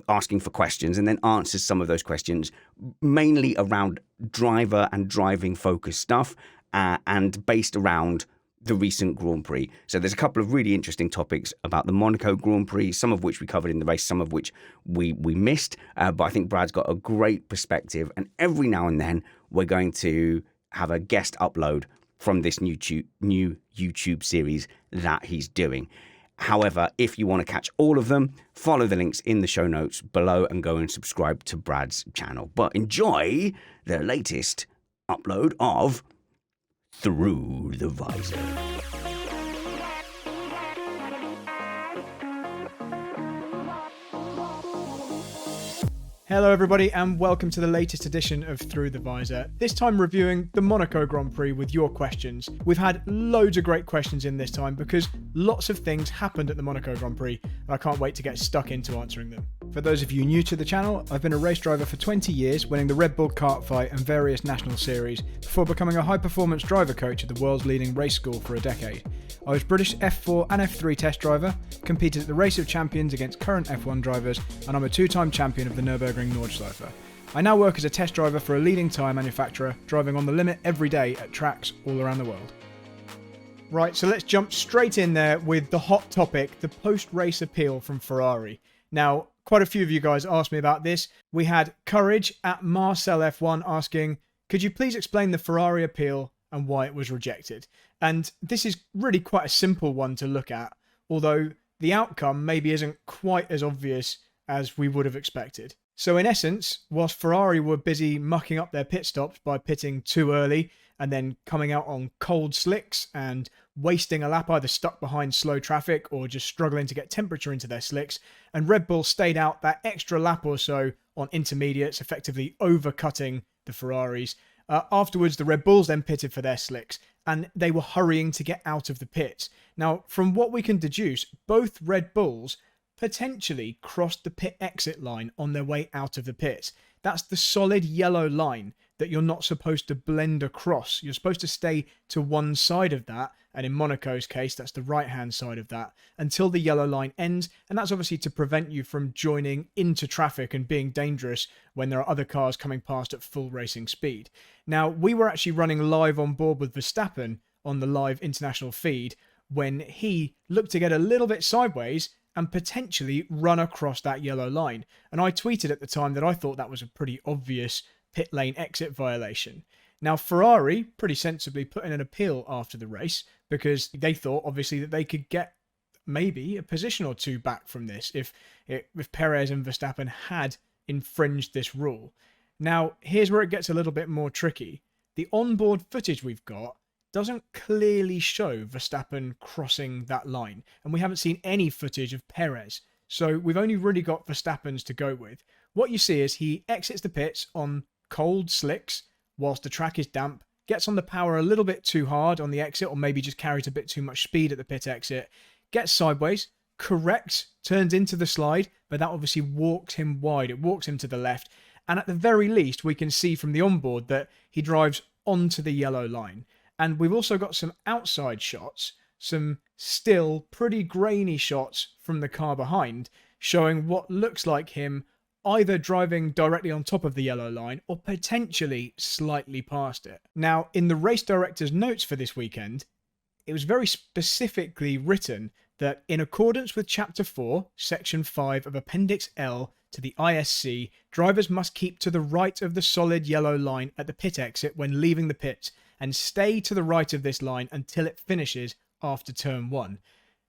asking for questions and then answers some of those questions, mainly around driver and driving focused stuff and based around the recent Grand Prix. So there's a couple of really interesting topics about the Monaco Grand Prix, some of which we covered in the race, some of which we missed. But I think Brad's got a great perspective, and every now and then we're going to have a guest upload from this new YouTube series that he's doing. However, if you want to catch all of them, follow the links in the show notes below and go and subscribe to Brad's channel. But enjoy the latest upload of Through the Visor. Hello everybody and welcome to the latest edition of Through the Visor, this time reviewing the Monaco Grand Prix with your questions. We've had loads of great questions in this time because lots of things happened at the Monaco Grand Prix and I can't wait to get stuck into answering them. For those of you new to the channel, I've been a race driver for 20 years, winning the Red Bull kart fight and various national series, before becoming a high-performance driver coach at the world's leading race school for a decade. I was British F4 and F3 test driver, competed at the Race of Champions against current F1 drivers, and I'm a two-time champion of the Nürburgring Nordschleife. I now work as a test driver for a leading tyre manufacturer, driving on the limit every day at tracks all around the world. Right, so let's jump straight in there with the hot topic, the post-race appeal from Ferrari. Now, quite a few of you guys asked me about this. We had Courage at Marcel F1 asking, could you please explain the Ferrari appeal and why it was rejected? And this is really quite a simple one to look at, although the outcome maybe isn't quite as obvious as we would have expected. So in essence, whilst Ferrari were busy mucking up their pit stops by pitting too early and then coming out on cold slicks and wasting a lap either stuck behind slow traffic or just struggling to get temperature into their slicks, and Red Bull stayed out that extra lap or so on intermediates, effectively overcutting the Ferraris. Afterwards, the Red Bulls then pitted for their slicks, and they were hurrying to get out of the pits. Now, from what we can deduce, both Red Bulls potentially crossed the pit exit line on their way out of the pits. That's the solid yellow line that you're not supposed to blend across. You're supposed to stay to one side of that, and in Monaco's case, that's the right-hand side of that, until the yellow line ends, and that's obviously to prevent you from joining into traffic and being dangerous when there are other cars coming past at full racing speed. Now, we were actually running live on board with Verstappen on the live international feed when he looked to get a little bit sideways and potentially run across that yellow line. And I tweeted at the time that I thought that was a pretty obvious pit lane exit violation. Now, Ferrari pretty sensibly put in an appeal after the race because they thought, obviously, that they could get maybe a position or two back from this if Perez and Verstappen had infringed this rule. Now, here's where it gets a little bit more tricky. The onboard footage we've got doesn't clearly show Verstappen crossing that line, and we haven't seen any footage of Perez, so we've only really got Verstappen's to go with. What you see is he exits the pits on cold slicks whilst the track is damp, gets on the power a little bit too hard on the exit, or maybe just carries a bit too much speed at the pit exit, gets sideways, corrects, turns into the slide, but that obviously walks him wide, it walks him to the left, And at the very least, we can see from the onboard that he drives onto the yellow line. And we've also got some outside shots, some still pretty grainy shots from the car behind, showing what looks like him either driving directly on top of the yellow line or potentially slightly past it. Now, in the race director's notes for this weekend, it was very specifically written that in accordance with Chapter 4, Section 5 of Appendix L to the ISC, drivers must keep to the right of the solid yellow line at the pit exit when leaving the pits and stay to the right of this line until it finishes after turn 1.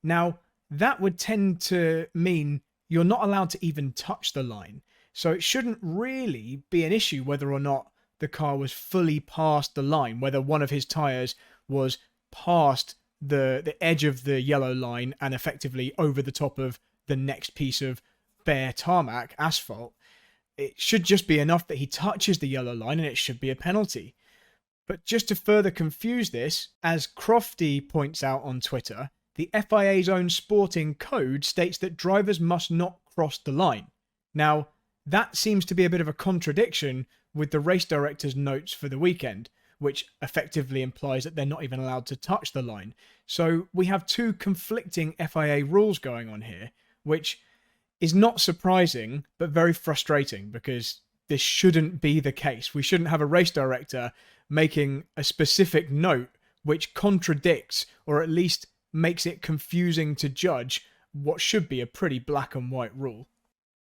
Now, that would tend to mean you're not allowed to even touch the line. So it shouldn't really be an issue whether or not the car was fully past the line, whether one of his tyres was past the edge of the yellow line and effectively over the top of the next piece of bare tarmac, asphalt. It should just be enough that he touches the yellow line and it should be a penalty. But just to further confuse this, as Crofty points out on Twitter, the FIA's own sporting code states that drivers must not cross the line. Now, that seems to be a bit of a contradiction with the race director's notes for the weekend, which effectively implies that they're not even allowed to touch the line. So we have two conflicting FIA rules going on here, which is not surprising, but very frustrating because this shouldn't be the case. We shouldn't have a race director making a specific note which contradicts or at least makes it confusing to judge what should be a pretty black and white rule.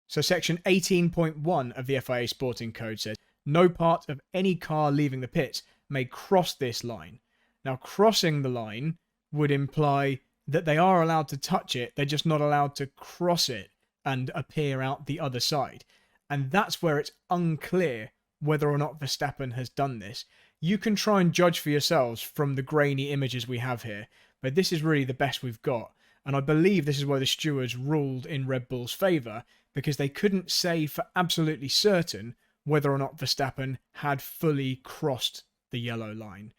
So section 18.1 of the FIA Sporting Code says, no part of any car leaving the pits may cross this line. Now, crossing the line would imply that they are allowed to touch it, they're just not allowed to cross it and appear out the other side. And that's where it's unclear whether or not Verstappen has done this. You can try and judge for yourselves from the grainy images we have here, but this is really the best we've got. And I believe this is why the stewards ruled in Red Bull's favour, because they couldn't say for absolutely certain whether or not Verstappen had fully crossed the yellow line.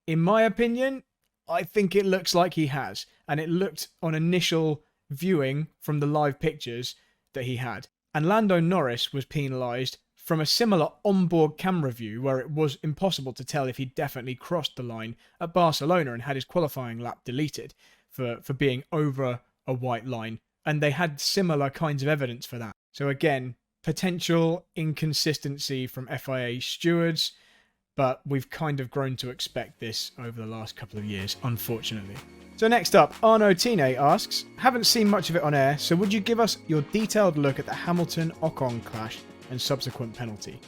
In my opinion, I think it looks like he has, and it looked on initial viewing from the live pictures that he had. And Lando Norris was penalised from a similar onboard camera view where it was impossible to tell if he definitely crossed the line at Barcelona and had his qualifying lap deleted for being over a white line. And they had similar kinds of evidence for that. So again, potential inconsistency from FIA stewards, but we've kind of grown to expect this over the last couple of years, unfortunately. So next up, Arno Tine asks, haven't seen much of it on air, so would you give us your detailed look at the Hamilton-Ocon clash and subsequent penalty?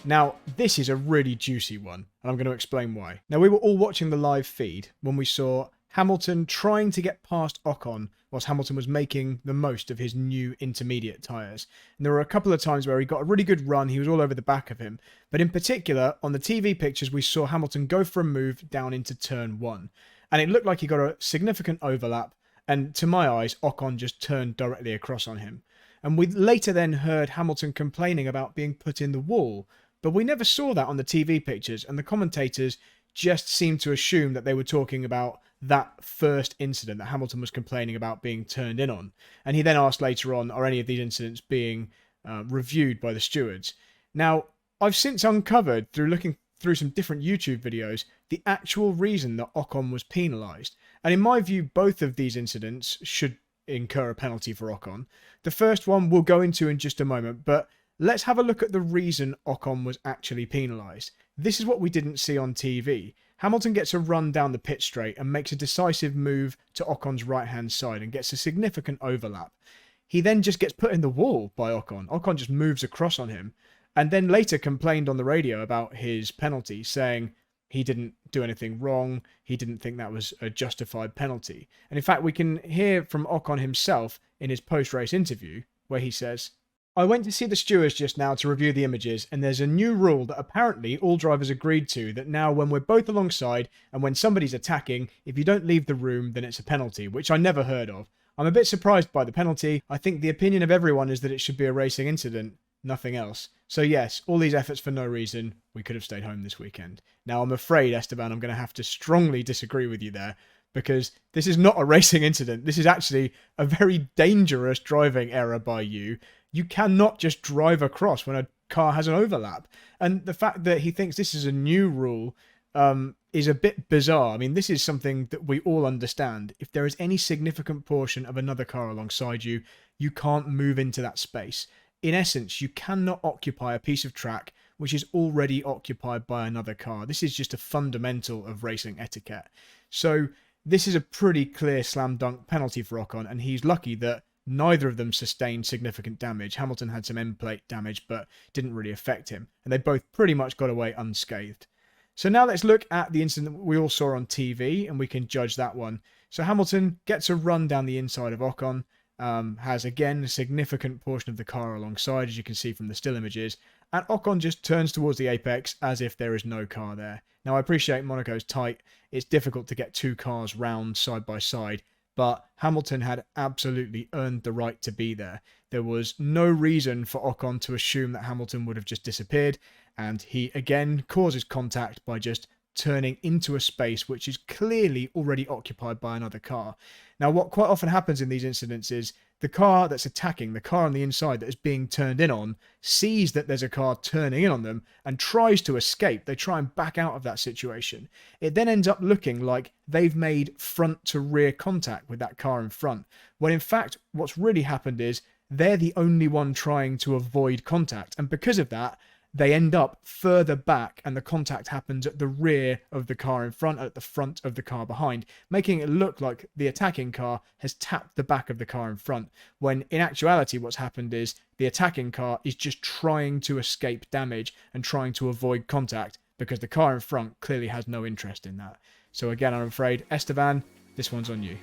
Now, this is a really juicy one, and I'm going to explain why. Now, we were all watching the live feed when we saw Hamilton trying to get past Ocon whilst Hamilton was making the most of his new intermediate tyres. And there were a couple of times where he got a really good run, he was all over the back of him. But in particular, on the TV pictures, we saw Hamilton go for a move down into turn 1. And it looked like he got a significant overlap, and to my eyes, Ocon just turned directly across on him. And we later then heard Hamilton complaining about being put in the wall, but we never saw that on the TV pictures, and the commentators just seemed to assume that they were talking about that first incident that Hamilton was complaining about being turned in on. And he then asked later on, are any of these incidents being reviewed by the stewards? Now, I've since uncovered, through looking through some different YouTube videos, the actual reason that Ocon was penalised. And in my view, both of these incidents should incur a penalty for Ocon. The first one we'll go into in just a moment, but let's have a look at the reason Ocon was actually penalised. This is what we didn't see on TV. Hamilton gets a run down the pit straight and makes a decisive move to Ocon's right-hand side and gets a significant overlap. He then just gets put in the wall by Ocon. Ocon just moves across on him, and then later complained on the radio about his penalty, saying he didn't do anything wrong, he didn't think that was a justified penalty. And in fact, we can hear from Ocon himself in his post-race interview, where he says, I went to see the stewards just now to review the images, and there's a new rule that apparently all drivers agreed to, that now when we're both alongside and when somebody's attacking, if you don't leave the room, then it's a penalty, which I never heard of. I'm a bit surprised by the penalty. I think the opinion of everyone is that it should be a racing incident, nothing else. So yes, all these efforts for no reason. We could have stayed home this weekend. Now, I'm afraid, Esteban, I'm going to have to strongly disagree with you there, because this is not a racing incident. This is actually a very dangerous driving error by you. You cannot just drive across when a car has an overlap. And the fact that he thinks this is a new rule is a bit bizarre. I mean, this is something that we all understand. If there is any significant portion of another car alongside you, you can't move into that space. In essence, you cannot occupy a piece of track which is already occupied by another car. This is just a fundamental of racing etiquette. So this is a pretty clear slam dunk penalty for Ocon, and he's lucky that neither of them sustained significant damage. Hamilton had some end plate damage, but didn't really affect him, and they both pretty much got away unscathed. So now let's look at the incident we all saw on TV, and we can judge that one. So Hamilton gets a run down the inside of Ocon, has again a significant portion of the car alongside, as you can see from the still images, and Ocon just turns towards the apex as if there is no car there. Now I appreciate Monaco's tight, it's difficult to get two cars round side by side, but Hamilton had absolutely earned the right to be there. There was no reason for Ocon to assume that Hamilton would have just disappeared, and he again causes contact by just turning into a space which is clearly already occupied by another car. Now, what quite often happens in these incidents is the car that's attacking, the car on the inside that is being turned in on, sees that there's a car turning in on them and tries to escape. They try and back out of that situation. It then ends up looking like they've made front to rear contact with that car in front, when in fact what's really happened is they're the only one trying to avoid contact, and because of that they end up further back and the contact happens at the rear of the car in front, at the front of the car behind, making it look like the attacking car has tapped the back of the car in front, when in actuality what's happened is the attacking car is just trying to escape damage and trying to avoid contact because the car in front clearly has no interest in that. So again, I'm afraid, Esteban, this one's on you.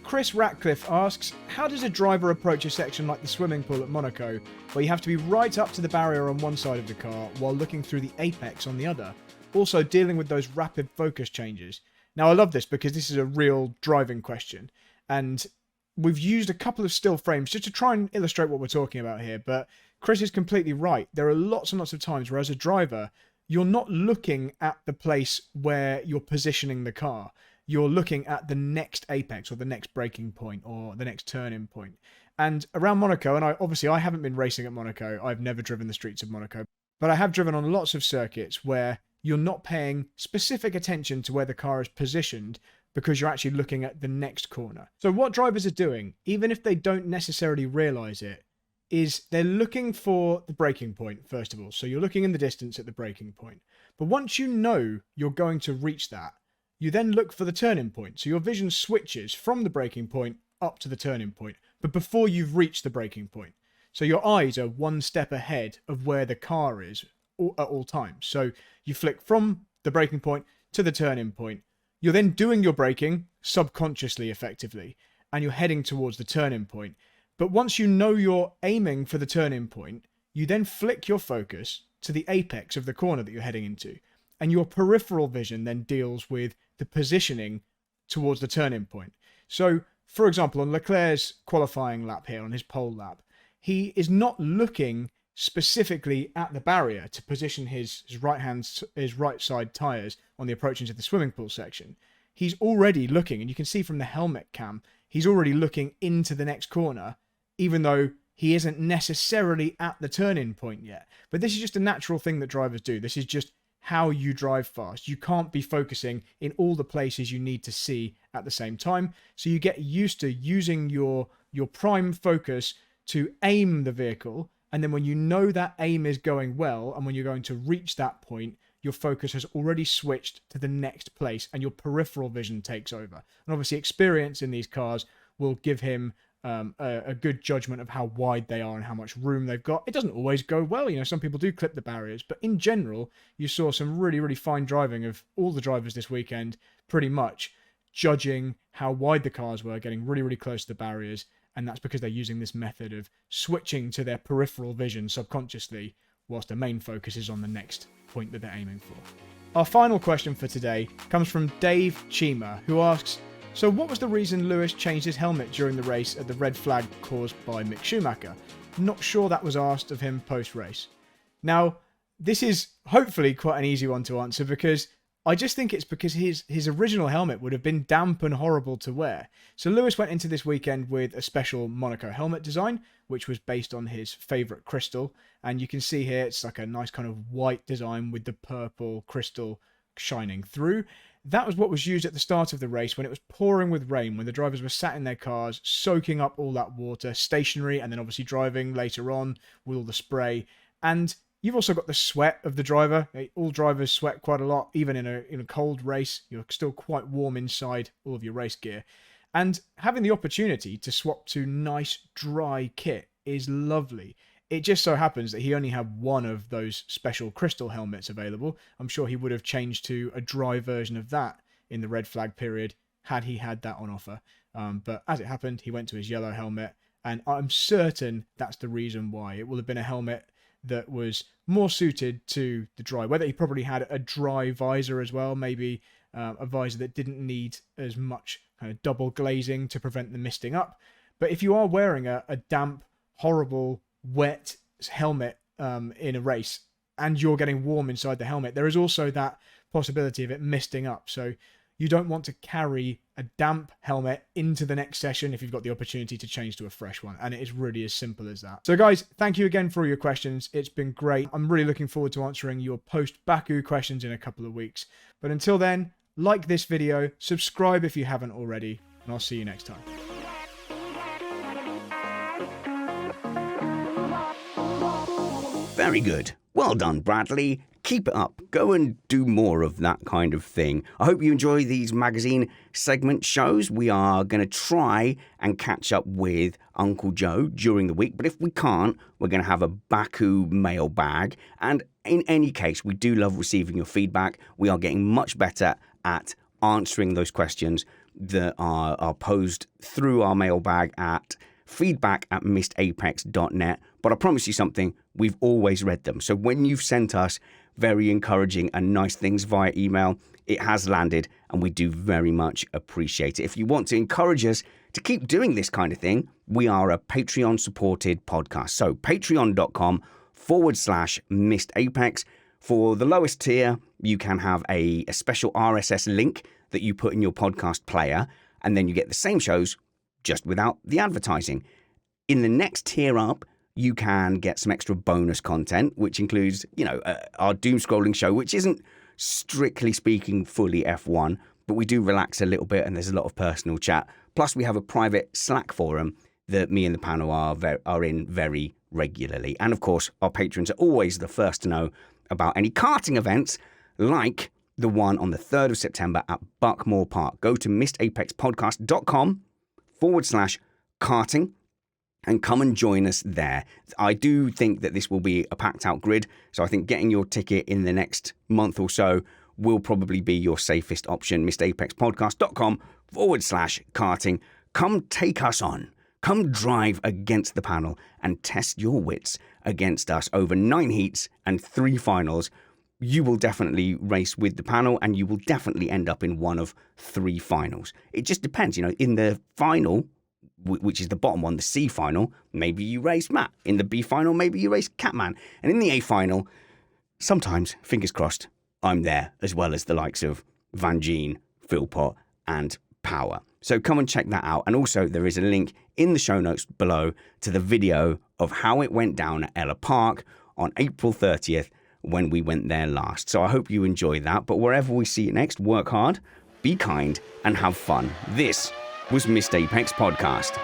Chris Ratcliffe asks, how does a driver approach a section like the swimming pool at Monaco, where you have to be right up to the barrier on one side of the car while looking through the apex on the other, also dealing with those rapid focus changes? Now I love this because this is a real driving question, and we've used a couple of still frames just to try and illustrate what we're talking about here, but Chris is completely right. There are lots and lots of times where as a driver, you're not looking at the place where you're positioning the car. You're looking at the next apex or the next braking point or the next turn-in point. And around Monaco, and I haven't been racing at Monaco, I've never driven the streets of Monaco, but I have driven on lots of circuits where you're not paying specific attention to where the car is positioned because you're actually looking at the next corner. So what drivers are doing, even if they don't necessarily realise it, is they're looking for the braking point, first of all. So you're looking in the distance at the braking point. But once you know you're going to reach that, you then look for the turning point. So your vision switches from the braking point up to the turning point, but before you've reached the braking point. So your eyes are one step ahead of where the car is at all times. So you flick from the braking point to the turning point. You're then doing your braking subconsciously, effectively, and you're heading towards the turning point. But once you know you're aiming for the turning point, you then flick your focus to the apex of the corner that you're heading into. And your peripheral vision then deals with the positioning towards the turning point. So, for example, on Leclerc's qualifying lap here, on his pole lap, he is not looking specifically at the barrier to position his right side tyres on the approach into the swimming pool section. He's already looking, and you can see from the helmet cam, he's already looking into the next corner, even though he isn't necessarily at the turning point yet. But this is just a natural thing that drivers do. This is just how you drive fast. You can't be focusing in all the places you need to see at the same time. So you get used to using your prime focus to aim the vehicle. And then when you know that aim is going well, and when you're going to reach that point, your focus has already switched to the next place and your peripheral vision takes over. And obviously experience in these cars will give him a good judgment of how wide they are and how much room they've got. It doesn't always go well. You know, some people do clip the barriers, but in general, you saw some really, really fine driving of all the drivers this weekend, pretty much judging how wide the cars were, getting really, really close to the barriers. And that's because they're using this method of switching to their peripheral vision subconsciously, whilst their main focus is on the next point that they're aiming for. Our final question for today comes from Dave Chima, who asks, so what was the reason Lewis changed his helmet during the race at the red flag caused by Mick Schumacher? Not sure that was asked of him post-race. Now, this is hopefully quite an easy one to answer because I just think it's because his original helmet would have been damp and horrible to wear. So Lewis went into this weekend with a special Monaco helmet design, which was based on his favourite crystal. And you can see here, it's like a nice kind of white design with the purple crystal shining through. That was what was used at the start of the race when it was pouring with rain, when the drivers were sat in their cars, soaking up all that water, stationary, and then obviously driving later on with all the spray. And you've also got the sweat of the driver. All drivers sweat quite a lot, even in a cold race. You're still quite warm inside all of your race gear. And having the opportunity to swap to nice, dry kit is lovely. It just so happens that he only had one of those special crystal helmets available. I'm sure he would have changed to a dry version of that in the red flag period had he had that on offer. But as it happened, he went to his yellow helmet, and I'm certain that's the reason why. It will have been a helmet that was more suited to the dry weather. He probably had a dry visor as well, maybe a visor that didn't need as much kind of double glazing to prevent the misting up. But if you are wearing a damp, horrible, wet helmet in a race and you're getting warm inside the helmet, there is also that possibility of it misting up. So you don't want to carry a damp helmet into the next session if you've got the opportunity to change to a fresh one. And it is really as simple as that. So guys, thank you again for all your questions. It's been great. I'm really looking forward to answering your post-Baku questions in a couple of weeks. But until then, like this video, subscribe if you haven't already, and I'll see you next time. Very good. Well done, Bradley. Keep it up. Go and do more of that kind of thing. I hope you enjoy these magazine segment shows. We are going to try and catch up with Uncle Joe during the week, but if we can't, we're going to have a Baku mailbag. And in any case, we do love receiving your feedback. We are getting much better at answering those questions that are posed through our mailbag at feedback@missedapex.net. But I promise you something, we've always read them. So when you've sent us very encouraging and nice things via email, it has landed, and we do very much appreciate it. If you want to encourage us to keep doing this kind of thing, we are a Patreon-supported podcast. So patreon.com/missedapex. For the lowest tier, you can have a special RSS link that you put in your podcast player, and then you get the same shows just without the advertising. In the next tier up, you can get some extra bonus content, which includes, our doom scrolling show, which isn't strictly speaking fully F1, but we do relax a little bit and there's a lot of personal chat. Plus, we have a private Slack forum that me and the panel are in very regularly. And of course, our patrons are always the first to know about any karting events, like the one on the 3rd of September at Buckmore Park. Go to missedapexpodcast.com/karting. and come and join us there. I do think that this will be a packed out grid, so I think getting your ticket in the next month or so will probably be your safest option. missedapexpodcast.com/karting. Come take us on. Come drive against the panel and test your wits against us over 9 heats and 3 finals. You will definitely race with the panel, and you will definitely end up in one of 3 finals. It just depends, in the final, which is the bottom one, the C final, maybe you race Matt. In the B final, maybe you race Catman. And in the A final, sometimes, fingers crossed, I'm there, as well as the likes of Van Gien, Philpot, and Power. So come and check that out. And also, there is a link in the show notes below to the video of how it went down at Ellough Park on April 30th when we went there last. So I hope you enjoy that. But wherever we see you next, work hard, be kind, and have fun. This was Missed Apex Podcast.